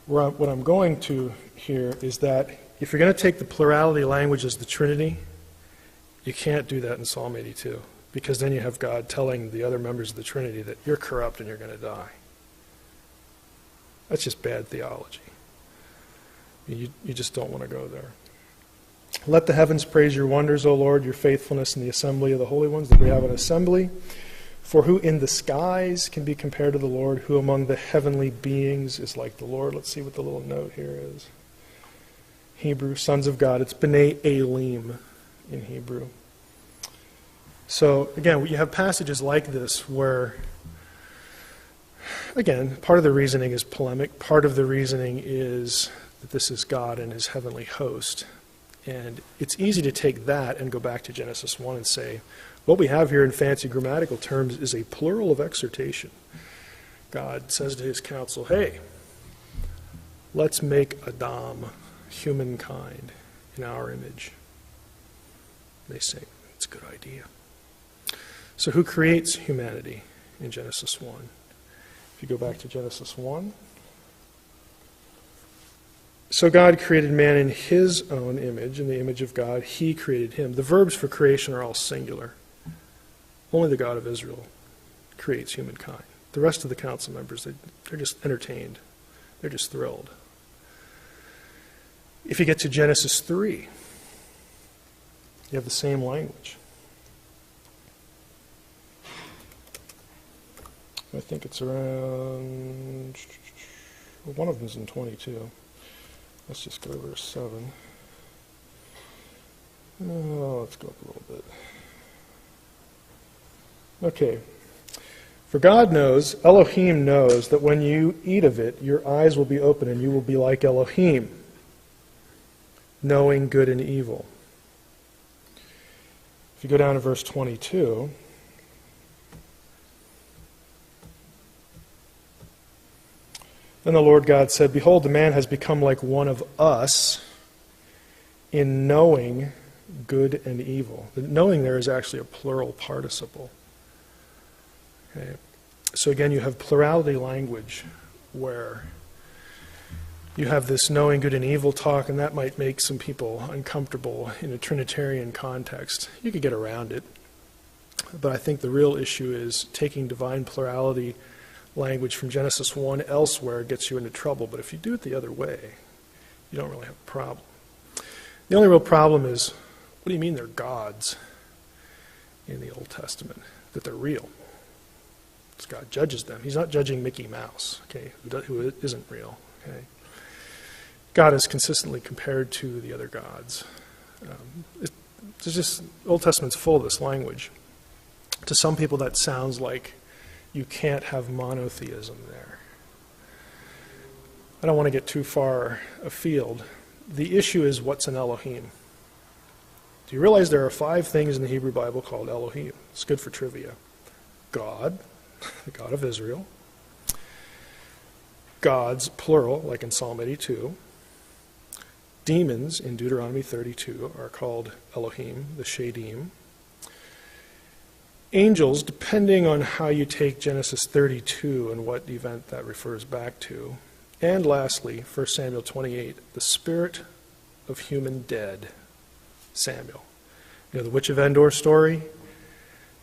Speaker 1: What I'm going to here is that if you're going to take the plurality language as the Trinity, you can't do that in Psalm 82, because then you have God telling the other members of the Trinity that you're corrupt and you're going to die. That's just bad theology. You just don't want to go there. Let the heavens praise your wonders, O Lord, your faithfulness in the assembly of the holy ones, that we have an assembly. For who in the skies can be compared to the Lord? Who among the heavenly beings is like the Lord? Let's see what the little note here is. Hebrew, sons of God. It's B'nai Elim in Hebrew. So, again, you have passages like this where, again, part of the reasoning is polemic. Part of the reasoning is that this is God and his heavenly host. And it's easy to take that and go back to Genesis 1 and say, what we have here in fancy grammatical terms is a plural of exhortation. God says to his council, hey, let's make Adam, humankind, in our image. They say, it's a good idea. So who creates humanity in Genesis 1? If you go back to Genesis 1. So God created man in his own image, in the image of God. He created him. The verbs for creation are all singular. Only the God of Israel creates humankind. The rest of the council members, they're just entertained. They're just thrilled. If you get to Genesis 3, you have the same language. I think it's around, well, one of them's in 22. Let's just go to verse 7. Oh, let's go up a little bit. Okay. For God knows, Elohim knows, that when you eat of it, your eyes will be open and you will be like Elohim, knowing good and evil. If you go down to verse 22, then the Lord God said, behold, the man has become like one of us in knowing good and evil. The knowing there is actually a plural participle. Okay. So again, you have plurality language where you have this knowing good and evil talk, and that might make some people uncomfortable in a Trinitarian context. You could get around it. But I think the real issue is taking divine plurality language from Genesis 1 elsewhere gets you into trouble. But if you do it the other way, you don't really have a problem. The only real problem is, what do you mean they're gods in the Old Testament? That they're real. Because God judges them. He's not judging Mickey Mouse, okay, who isn't real. Okay. God is consistently compared to the other gods. It's just, Old Testament's full of this language. To some people that sounds like you can't have monotheism there. I don't want to get too far afield. The issue is, what's an Elohim? Do you realize there are 5 things in the Hebrew Bible called Elohim? It's good for trivia. God, the God of Israel. Gods, plural, like in Psalm 82. Demons in Deuteronomy 32 are called Elohim, the Shadim. Angels, depending on how you take Genesis 32 and what event that refers back to. And lastly, 1 Samuel 28, the spirit of human dead, Samuel. You know the Witch of Endor story?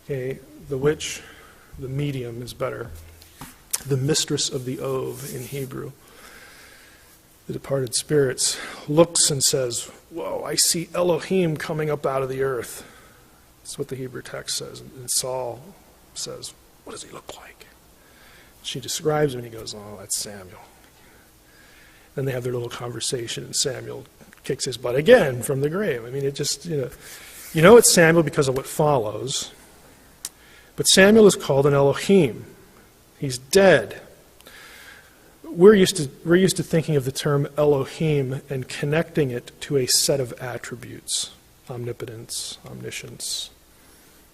Speaker 1: Okay, the witch, the medium is better. The mistress of the Ov in Hebrew. The departed spirits looks and says, whoa, I see Elohim coming up out of the earth. That's what the Hebrew text says. And Saul says, what does he look like? She describes him and he goes, oh, that's Samuel. Then they have their little conversation and Samuel kicks his butt again from the grave. I mean, it just, you know it's Samuel because of what follows. But Samuel is called an Elohim. He's dead. we're used to thinking of the term Elohim and connecting it to a set of attributes: omnipotence, omniscience.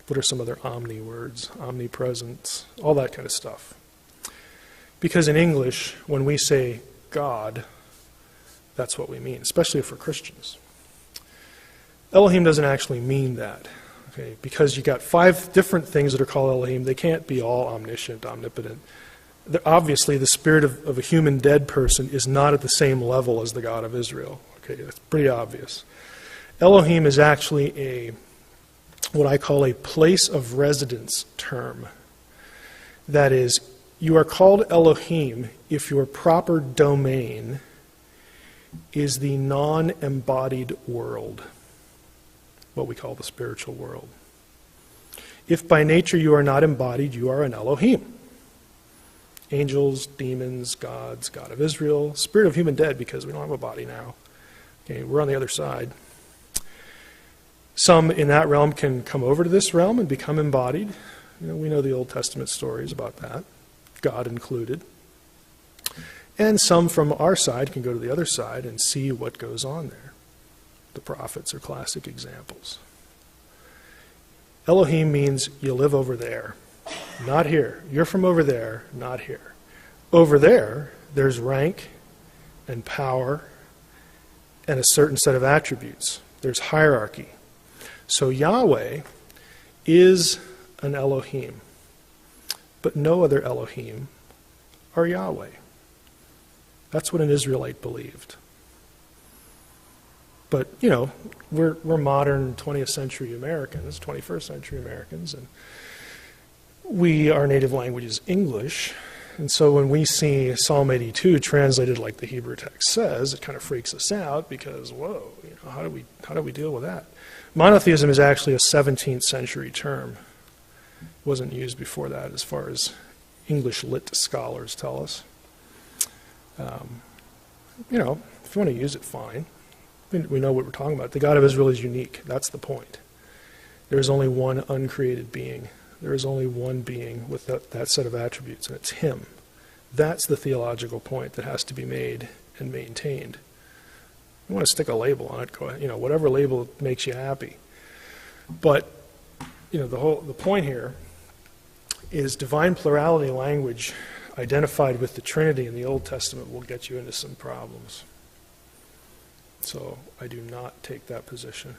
Speaker 1: What are some other omni words? Omnipresence, all that kind of stuff. Because in English, when we say God, that's what we mean, especially for Christians. Elohim doesn't actually mean that, okay? Because you got 5 different things that are called Elohim. They can't be all omniscient, omnipotent. Obviously, the spirit of a human dead person is not at the same level as the God of Israel. Okay, that's pretty obvious. Elohim is actually what I call a place of residence term. That is, you are called Elohim if your proper domain is the non-embodied world, what we call the spiritual world. If by nature you are not embodied, you are an Elohim. Angels, demons, gods, God of Israel, spirit of human dead, because we don't have a body now. Okay, we're on the other side. Some in that realm can come over to this realm and become embodied. We know the Old Testament stories about that, God included. And some from our side can go to the other side and see what goes on there. The prophets are classic examples. Elohim means you live over there, not here. You're from over there, not here. Over there, there's rank and power and a certain set of attributes. There's hierarchy. So Yahweh is an Elohim, but no other Elohim are Yahweh. That's what an Israelite believed. But, we're modern 20th century Americans, 21st century Americans, and our native language is English. And so when we see Psalm 82 translated like the Hebrew text says, it kind of freaks us out because, whoa, how do we deal with that? Monotheism is actually a 17th century term. It wasn't used before that, as far as English lit scholars tell us. If you want to use it, fine. We know what we're talking about. The God of Israel is unique. That's the point. There is only one uncreated being. There is only one being with that set of attributes, and it's Him. That's the theological point that has to be made and maintained. You want to stick a label on it, go ahead, whatever label makes you happy. But, the point here is divine plurality language identified with the Trinity in the Old Testament will get you into some problems. So I do not take that position.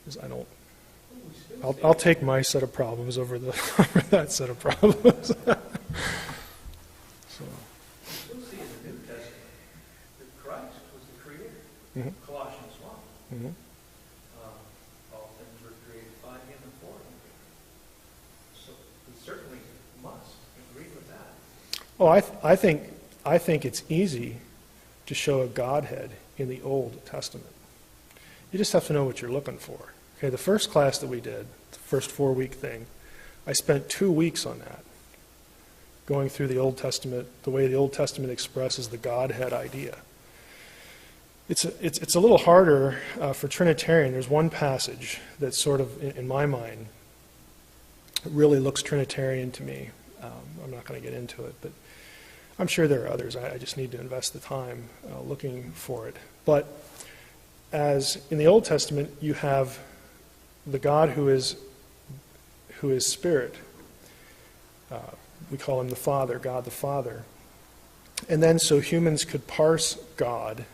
Speaker 1: Because I'll take my set of problems over that set of problems.
Speaker 2: So. We still see in the New Testament that Christ was the creator. Mm-hmm. Colossians 1. Mm-hmm. All things were created by Him and for Him. So we certainly must agree with that.
Speaker 1: Oh, I think it's easy to show a Godhead in the Old Testament. You just have to know what you're looking for. Okay, the first class that we did, the first 4-week thing, I spent 2 weeks on that, going through the Old Testament, the way the Old Testament expresses the Godhead idea. It's a little harder for Trinitarian. There's one passage that sort of, in my mind, really looks Trinitarian to me. I'm not going to get into it, but I'm sure there are others. I just need to invest the time looking for it. But as in the Old Testament, you have the God who is Spirit. We call Him the Father, God the Father. And then so humans could parse God,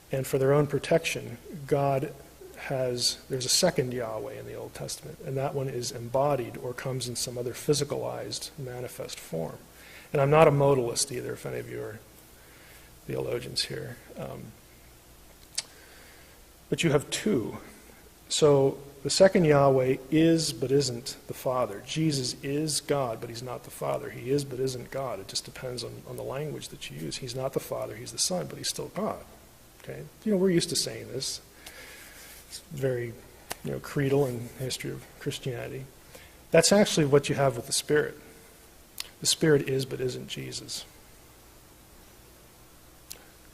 Speaker 1: and for their own protection, there's a second Yahweh in the Old Testament, and that one is embodied or comes in some other physicalized, manifest form. And I'm not a modalist either, if any of you are theologians here. But you have two. So the second Yahweh is but isn't the Father. Jesus is God, but He's not the Father. He is but isn't God. It just depends on the language that you use. He's not the Father, He's the Son, but He's still God. Okay? We're used to saying this. It's very creedal in the history of Christianity. That's actually what you have with the Spirit. The Spirit is but isn't Jesus.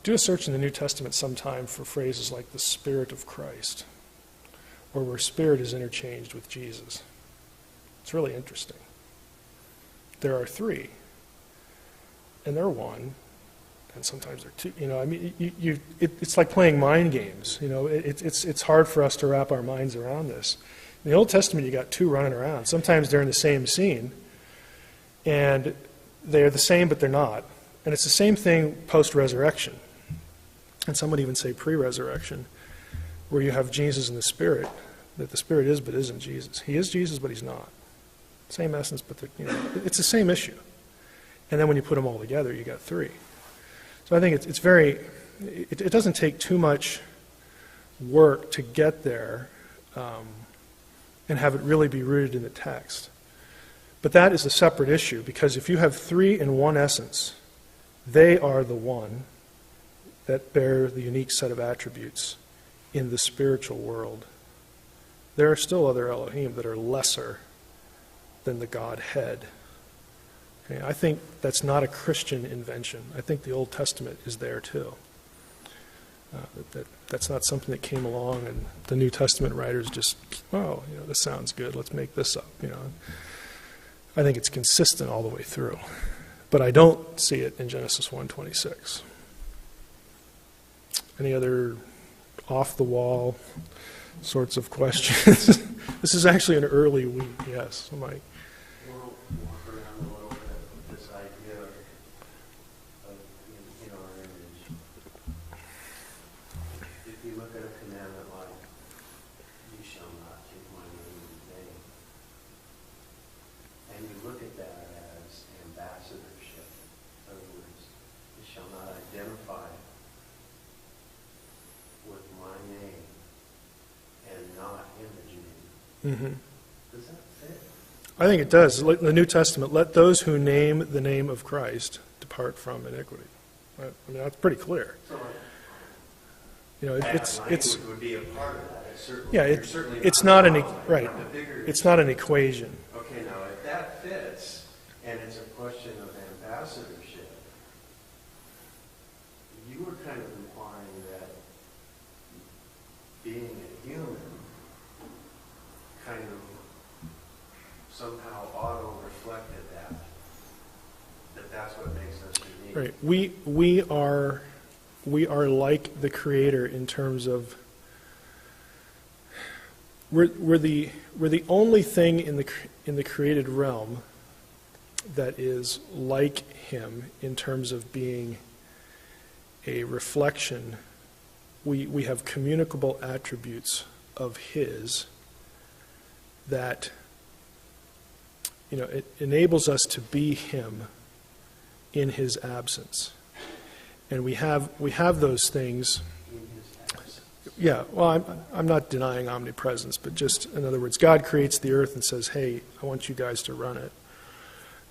Speaker 1: Do a search in the New Testament sometime for phrases like the Spirit of Christ, or where Spirit is interchanged with Jesus. It's really interesting. There are 3. and they're one, and sometimes they're two. You know, I mean, it's like playing mind games. You know, it's hard for us to wrap our minds around this. In the Old Testament, you got two running around. Sometimes they're in the same scene, and they're the same, but they're not. And it's the same thing post-resurrection. And some would even say pre-resurrection, where you have Jesus and the Spirit, that the Spirit is but isn't Jesus. He is Jesus, but he's not. Same essence, but you know, it's the same issue. And then when you put them all together, you got three. So I think it's very, it doesn't take too much work to get there and have it really be rooted in the text. But that is a separate issue, because if you have three in one essence, they are the one that bear the unique set of attributes in the spiritual world. There are still other Elohim that are lesser than the Godhead. Okay, I think that's not a Christian invention. I think the Old Testament is there too. That's not something that came along and the New Testament writers just, oh, you know, this sounds good, let's make this up. You know, I think it's consistent all the way through. But I don't see it in Genesis 1:26. Any other off-the-wall sorts of questions? This is actually an early week, yes, Mike.
Speaker 4: We'll walk around a little bit with this idea of in our image. If you look at a commandment like, you shall not take my name in vain, and you look at that as ambassadorship, in other words, you shall not identify with my name and not image me.
Speaker 1: Mm-hmm.
Speaker 4: Does that fit?
Speaker 1: I think it does. The New Testament, let those who name the name of Christ depart from iniquity. I mean, that's pretty clear.
Speaker 4: So,
Speaker 1: You know, it's
Speaker 4: language would be a part of that. It's certainly,
Speaker 1: yeah,
Speaker 4: you're certainly
Speaker 1: it's not an
Speaker 4: wrong.
Speaker 1: right.
Speaker 4: But the bigger
Speaker 1: It's not an equation.
Speaker 4: Okay, now if that fits, and it's a question of ambassadorship, you were kind of implying that being a human kind of somehow auto-reflected that's what makes us unique.
Speaker 1: Right. We are like the Creator in terms of we're the only thing in the created realm that is like Him in terms of being a reflection. We have communicable attributes of His that, you know, it enables us to be Him in His absence. And we have those things. Yeah, well, I'm not denying omnipresence, but just, in other words, God creates the earth and says, hey, I want you guys to run it.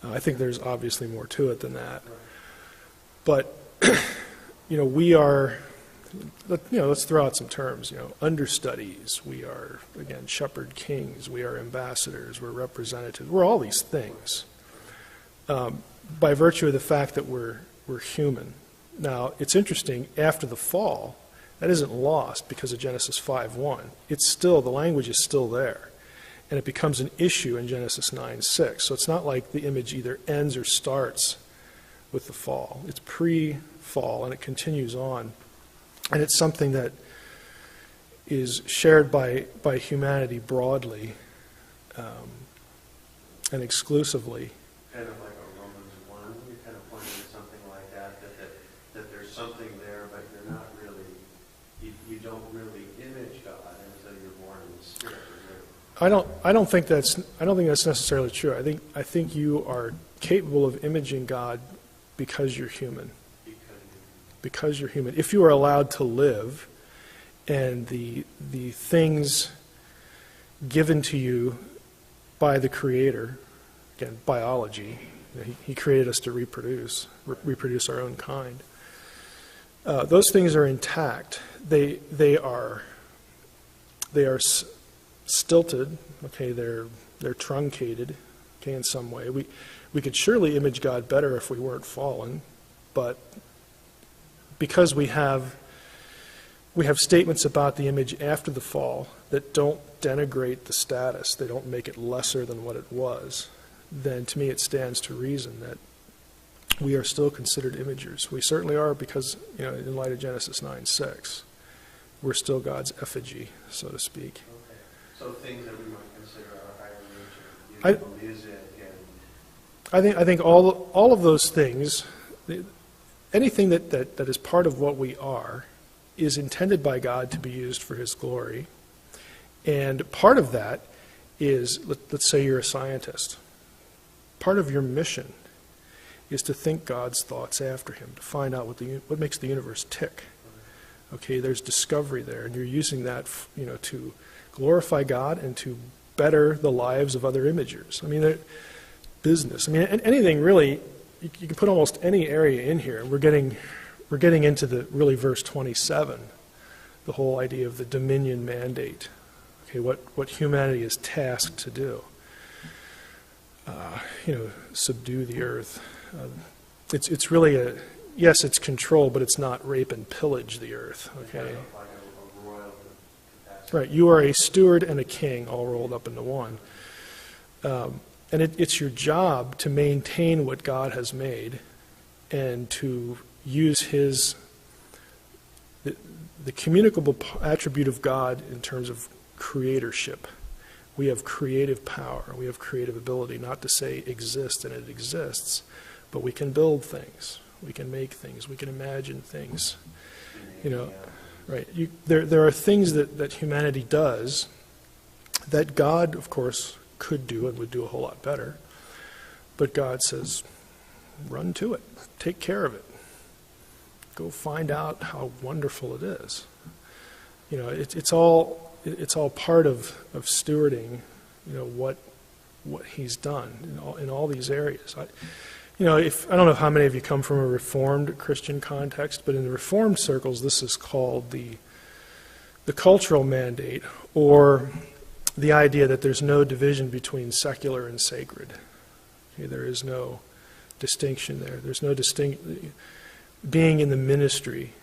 Speaker 1: I think there's obviously more to it than that. But, you know, we are, let's throw out some terms, understudies. We are, again, shepherd kings. We are ambassadors. We're representatives. We're all these things by virtue of the fact that we're human. Now, it's interesting, after the fall, that isn't lost because of Genesis 5:1. It's still, the language is still there. And it becomes an issue in Genesis 9:6. So it's not like the image either ends or starts with the fall. It's pre-fall, and it continues on. And it's something that is shared by humanity broadly and exclusively.
Speaker 4: Kind of like a Romans 1, you're kind of pointing to something like that there's something there, but you're not really, you don't really image God until you're born in the Spirit.
Speaker 1: I don't think that's necessarily true. I think you are capable of imaging God because you're human. Because you're human. If you are allowed to live, and the things given to you by the Creator, again, biology, He created us to reproduce our own kind. Those things are intact. They are stilted. Okay, they're truncated. Okay, in some way, we could surely image God better if we weren't fallen, but because we have statements about the image after the fall that don't denigrate the status, they don't make it lesser than what it was, then to me it stands to reason that we are still considered imagers. We certainly are because, in light of Genesis 9:6, we're still God's effigy, so to speak.
Speaker 4: Okay. So things that we might consider our higher nature, music and...
Speaker 1: I think all of those things, anything that is part of what we are, is intended by God to be used for His glory. And part of that is, let's say you're a scientist. Part of your mission is to think God's thoughts after Him, to find out what makes the universe tick. Okay, there's discovery there, and you're using that, to glorify God and to better the lives of other imagers. I mean, business. I mean, anything really. You can put almost any area in here. We're getting into the verse 27, the whole idea of the dominion mandate. Okay, what humanity is tasked to do. Subdue the earth. It's really yes, it's control, but it's not rape and pillage the earth. Okay.
Speaker 4: Like a royal capacity.
Speaker 1: Right. You are a steward and a king, all rolled up into one. And it's your job to maintain what God has made and to use the communicable attribute of God in terms of creatorship. We have creative power. We have creative ability, not to say exist and it exists, but we can build things. We can make things. We can imagine things. Right. There are things that humanity does that God, of course, could do and would do a whole lot better. But God says, run to it. Take care of it. Go find out how wonderful it is. It's all part of stewarding, what He's done in all these areas. I don't know how many of you come from a Reformed Christian context, but in the Reformed circles, this is called the cultural mandate, or the idea that there's no division between secular and sacred. Okay, there is no distinction there. There's no being in the ministry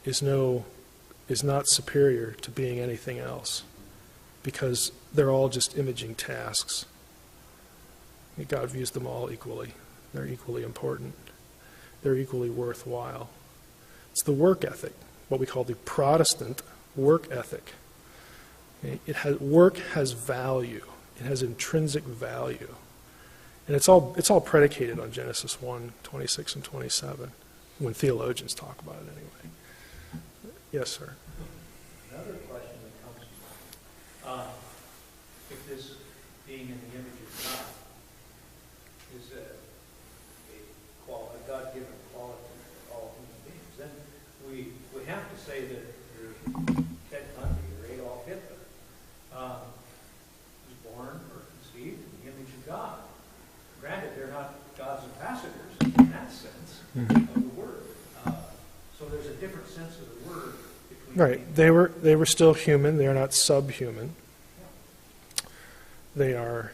Speaker 1: is not superior to being anything else, because they're all just imaging tasks. God views them all equally. They're equally important. They're equally worthwhile. It's the work ethic, what we call the Protestant work ethic. Work has value. It has intrinsic value. And it's all predicated on Genesis 1:26 and 27, when theologians talk about it anyway. Yes, sir.
Speaker 2: Another question that comes to mind, if this being in the image of God is a God-given quality to all human beings, then we have to say that there's Ted Bundy or Adolf Hitler was born or conceived in the image of God. Granted, they're not God's ambassadors in that sense of the word. So there's a different sense of the word between.
Speaker 1: Right. They were still human. They are not subhuman. They are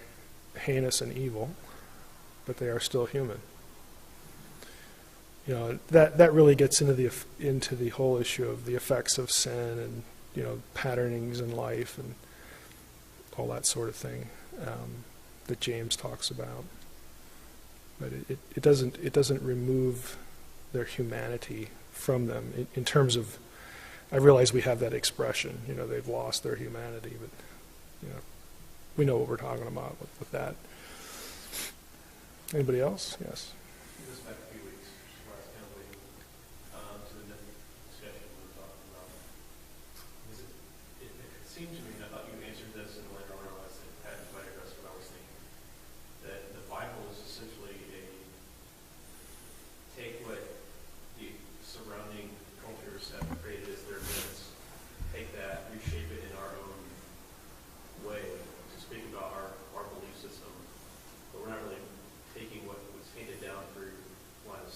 Speaker 1: heinous and evil, but they are still human. That really gets into the whole issue of the effects of sin and patternings in life and all that sort of thing that James talks about. But it doesn't remove their humanity from them in terms of. I realize we have that expression. They've lost their humanity, but we know what we're talking about with that. Anybody else? Yes.
Speaker 5: This back a few weeks, where I was kind of waiting to the next discussion we were talking about. It seemed to me, and I thought you answered this, and later on I realized that it hadn't quite addressed what I was thinking, that the Bible is essentially take what the surrounding cultures have created as their myths, take that, reshape it in our own way, to speak about our belief system, but we're not really taking what was handed down through line of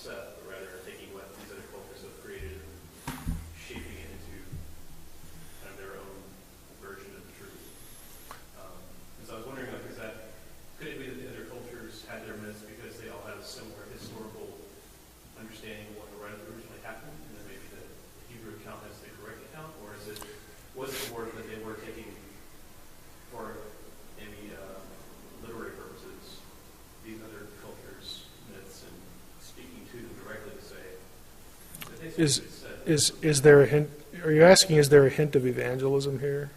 Speaker 5: basically
Speaker 1: is,
Speaker 5: what it said.
Speaker 1: is there a hint, are you asking, is there a hint of evangelism here?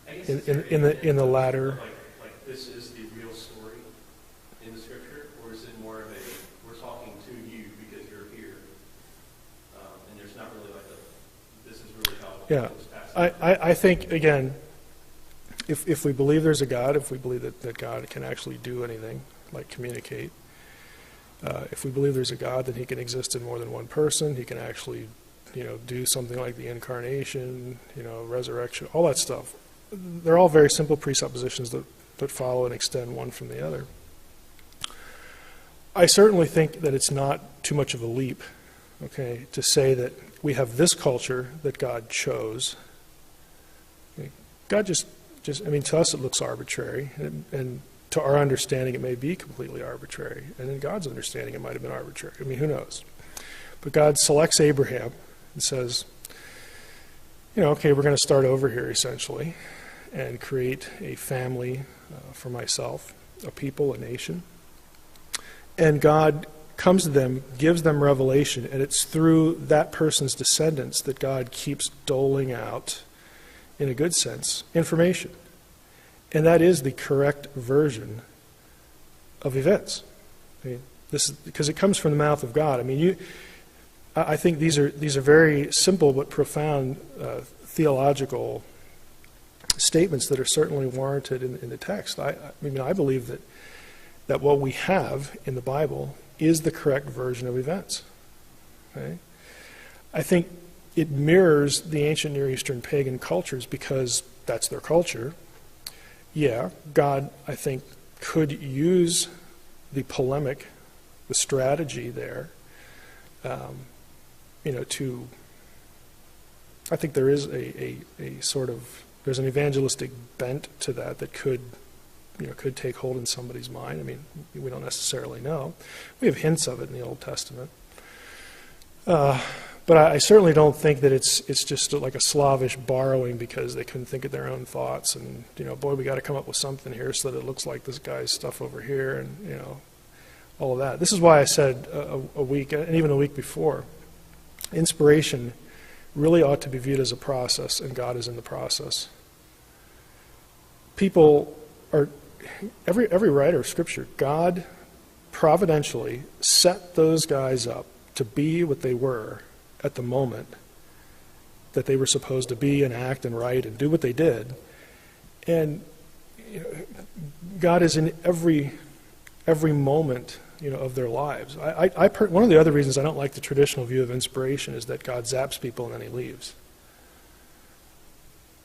Speaker 5: I guess
Speaker 1: in-
Speaker 5: it's there
Speaker 1: in the- in the latter-
Speaker 5: Like this is the real story in the scripture, or is it more of a, we're talking to you because you're here, and there's not really like a, this is really how
Speaker 1: Yeah.
Speaker 5: this passage.
Speaker 1: I think, again, if we believe there's a God, if we believe that God can actually do anything, like communicate, if we believe there's a God, then he can exist in more than one person. He can actually, do something like the incarnation, resurrection, all that stuff. They're all very simple presuppositions that follow and extend one from the other. I certainly think that it's not too much of a leap, okay, to say that we have this culture that God chose. God just to us it looks arbitrary, and to our understanding it may be completely arbitrary, and in God's understanding it might have been arbitrary. I mean, who knows? But God selects Abraham and says, okay, we're going to start over here essentially and create a family for myself, a people, a nation. And God comes to them, gives them revelation, and it's through that person's descendants that God keeps doling out, in a good sense, information. And that is the correct version of events. I mean, this is because it comes from the mouth of God. I mean, I think these are very simple but profound theological statements that are certainly warranted in the text. I believe that what we have in the Bible is the correct version of events. Okay? I think it mirrors the ancient Near Eastern pagan cultures because that's their culture. Yeah, God, I think, could use the polemic, the strategy there, to, I think there is a sort of, there's an evangelistic bent to that could take hold in somebody's mind. I mean, we don't necessarily know. We have hints of it in the Old Testament. But I certainly don't think that it's just like a Slavish borrowing because they couldn't think of their own thoughts and, boy, we got to come up with something here so that it looks like this guy's stuff over here and, all of that. This is why I said a week, and even a week before, inspiration really ought to be viewed as a process, and God is in the process. People are, every writer of Scripture, God providentially set those guys up to be what they were at the moment that they were supposed to be and act and write and do what they did. And God is in every moment of their lives. One of the other reasons I don't like the traditional view of inspiration is that God zaps people and then he leaves.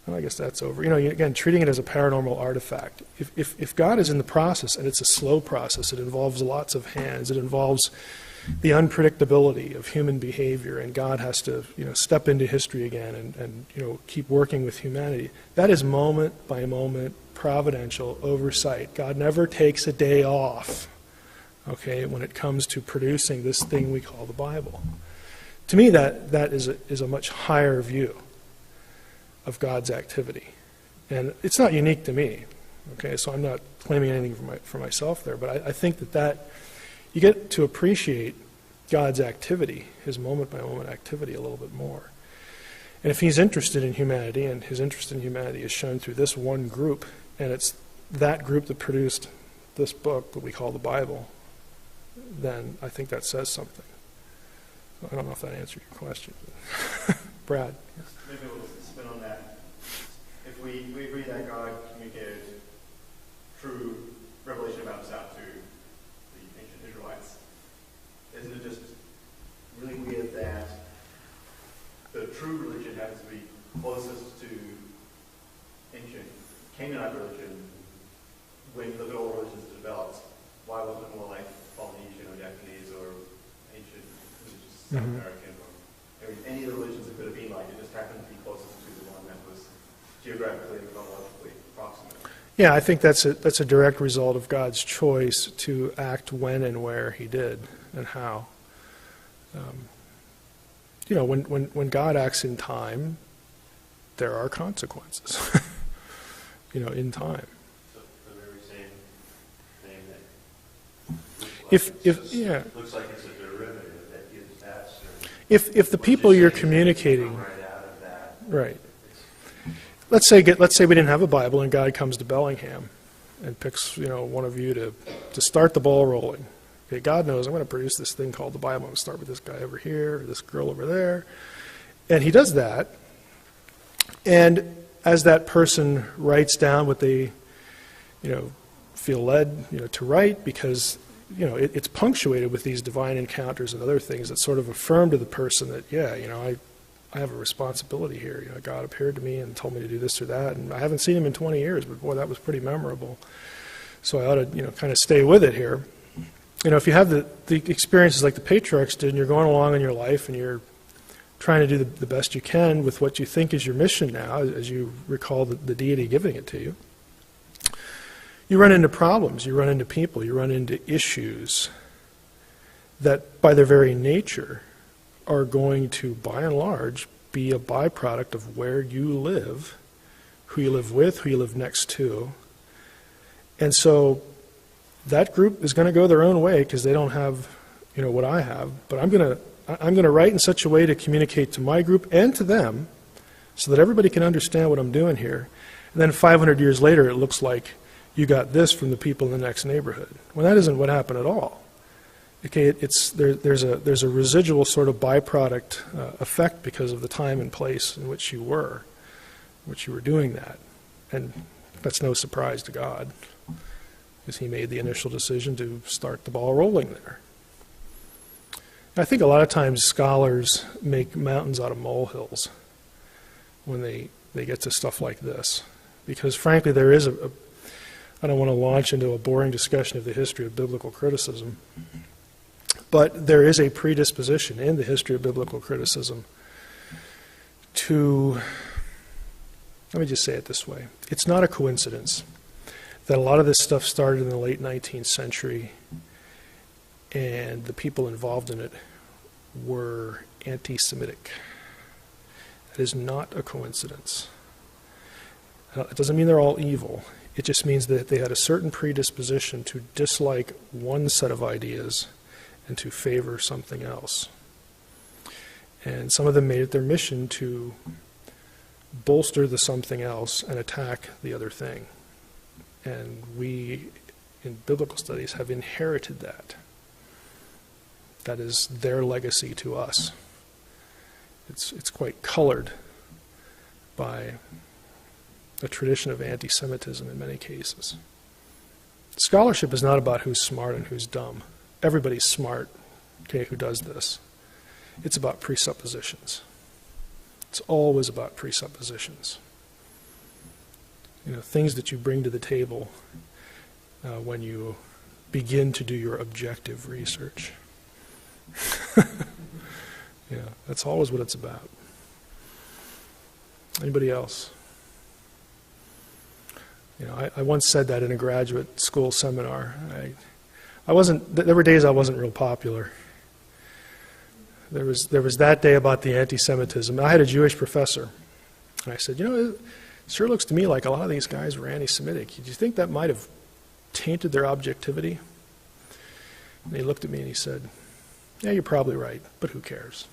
Speaker 1: Well, I guess that's over. Again, treating it as a paranormal artifact. If God is in the process, and it's a slow process, it involves lots of hands, it involves the unpredictability of human behavior, and God has to step into history again and keep working with humanity. That is moment by moment providential oversight. God never takes a day off, okay, when it comes to producing this thing we call the Bible. To me, that is a much higher view of God's activity. And it's not unique to me, okay, so I'm not claiming anything for myself there, but I think that you get to appreciate God's activity, his moment-by-moment activity, a little bit more. And if he's interested in humanity, and his interest in humanity is shown through this one group, and it's that group that produced this book that we call the Bible, then I think that says something. I don't know if that answered your question. Brad?
Speaker 3: Maybe we'll spin on that. If we agree that God communicated true revelation about himself to the ancient Israelites, isn't it just really weird that the true religion happens to be closest to ancient Canaanite religion when you look at all religions developed? Why wasn't it more like Polynesian or Japanese or ancient South American or any of the religions it could have been like? It just happened to be closest to the one that was geographically and chronologically proximate.
Speaker 1: Yeah, I think that's a direct result of God's choice to act when and where he did and how. When God acts in time, there are consequences, in time.
Speaker 4: So the very same thing that looks like it's a derivative that gives that certain.
Speaker 1: if the people you're communicating,
Speaker 4: Right out of that.
Speaker 1: right. Let's say we didn't have a Bible and God comes to Bellingham and picks, one of you to start the ball rolling. Okay, God knows I'm going to produce this thing called the Bible. I'm going to start with this guy over here, or this girl over there. And he does that. And as that person writes down what they, feel led, to write, because, it's punctuated with these divine encounters and other things that sort of affirm to the person that, I have a responsibility here. God appeared to me and told me to do this or that, and I haven't seen him in 20 years, but boy, that was pretty memorable. So I ought to, kind of stay with it here. If you have the experiences like the patriarchs did, and you're going along in your life and you're trying to do the best you can with what you think is your mission now, as you recall the deity giving it to you, you run into problems, you run into people, you run into issues that by their very nature are going to, by and large, be a byproduct of where you live, who you live with, who you live next to. And so that group is going to go their own way because they don't have, what I have. But I'm going to write in such a way to communicate to my group and to them so that everybody can understand what I'm doing here. And then 500 years later, it looks like you got this from the people in the next neighborhood. Well, that isn't what happened at all. Okay, there's a residual sort of byproduct effect because of the time and place in which you were doing that. And that's no surprise to God, because he made the initial decision to start the ball rolling there. I think a lot of times scholars make mountains out of molehills when they get to stuff like this. Because frankly, there is I don't want to launch into a boring discussion of the history of biblical criticism, but there is a predisposition in the history of biblical criticism to, let me just say it this way, it's not a coincidence that a lot of this stuff started in the late 19th century and the people involved in it were anti-Semitic. That is not a coincidence. It doesn't mean they're all evil. It just means that they had a certain predisposition to dislike one set of ideas and to favor something else. And some of them made it their mission to bolster the something else and attack the other thing. And we, in biblical studies, have inherited that. That is their legacy to us. It's quite colored by a tradition of anti-Semitism in many cases. Scholarship is not about who's smart and who's dumb. Everybody's smart, okay, who does this. It's about presuppositions. It's always about presuppositions. Things that you bring to the table when you begin to do your objective research. That's always what it's about. Anybody else? I once said that in a graduate school seminar. There were days I wasn't real popular. There was that day about the anti-Semitism. I had a Jewish professor, and I said, it sure looks to me like a lot of these guys were anti-Semitic. Do you think that might have tainted their objectivity? And he looked at me and he said, yeah, you're probably right, but who cares?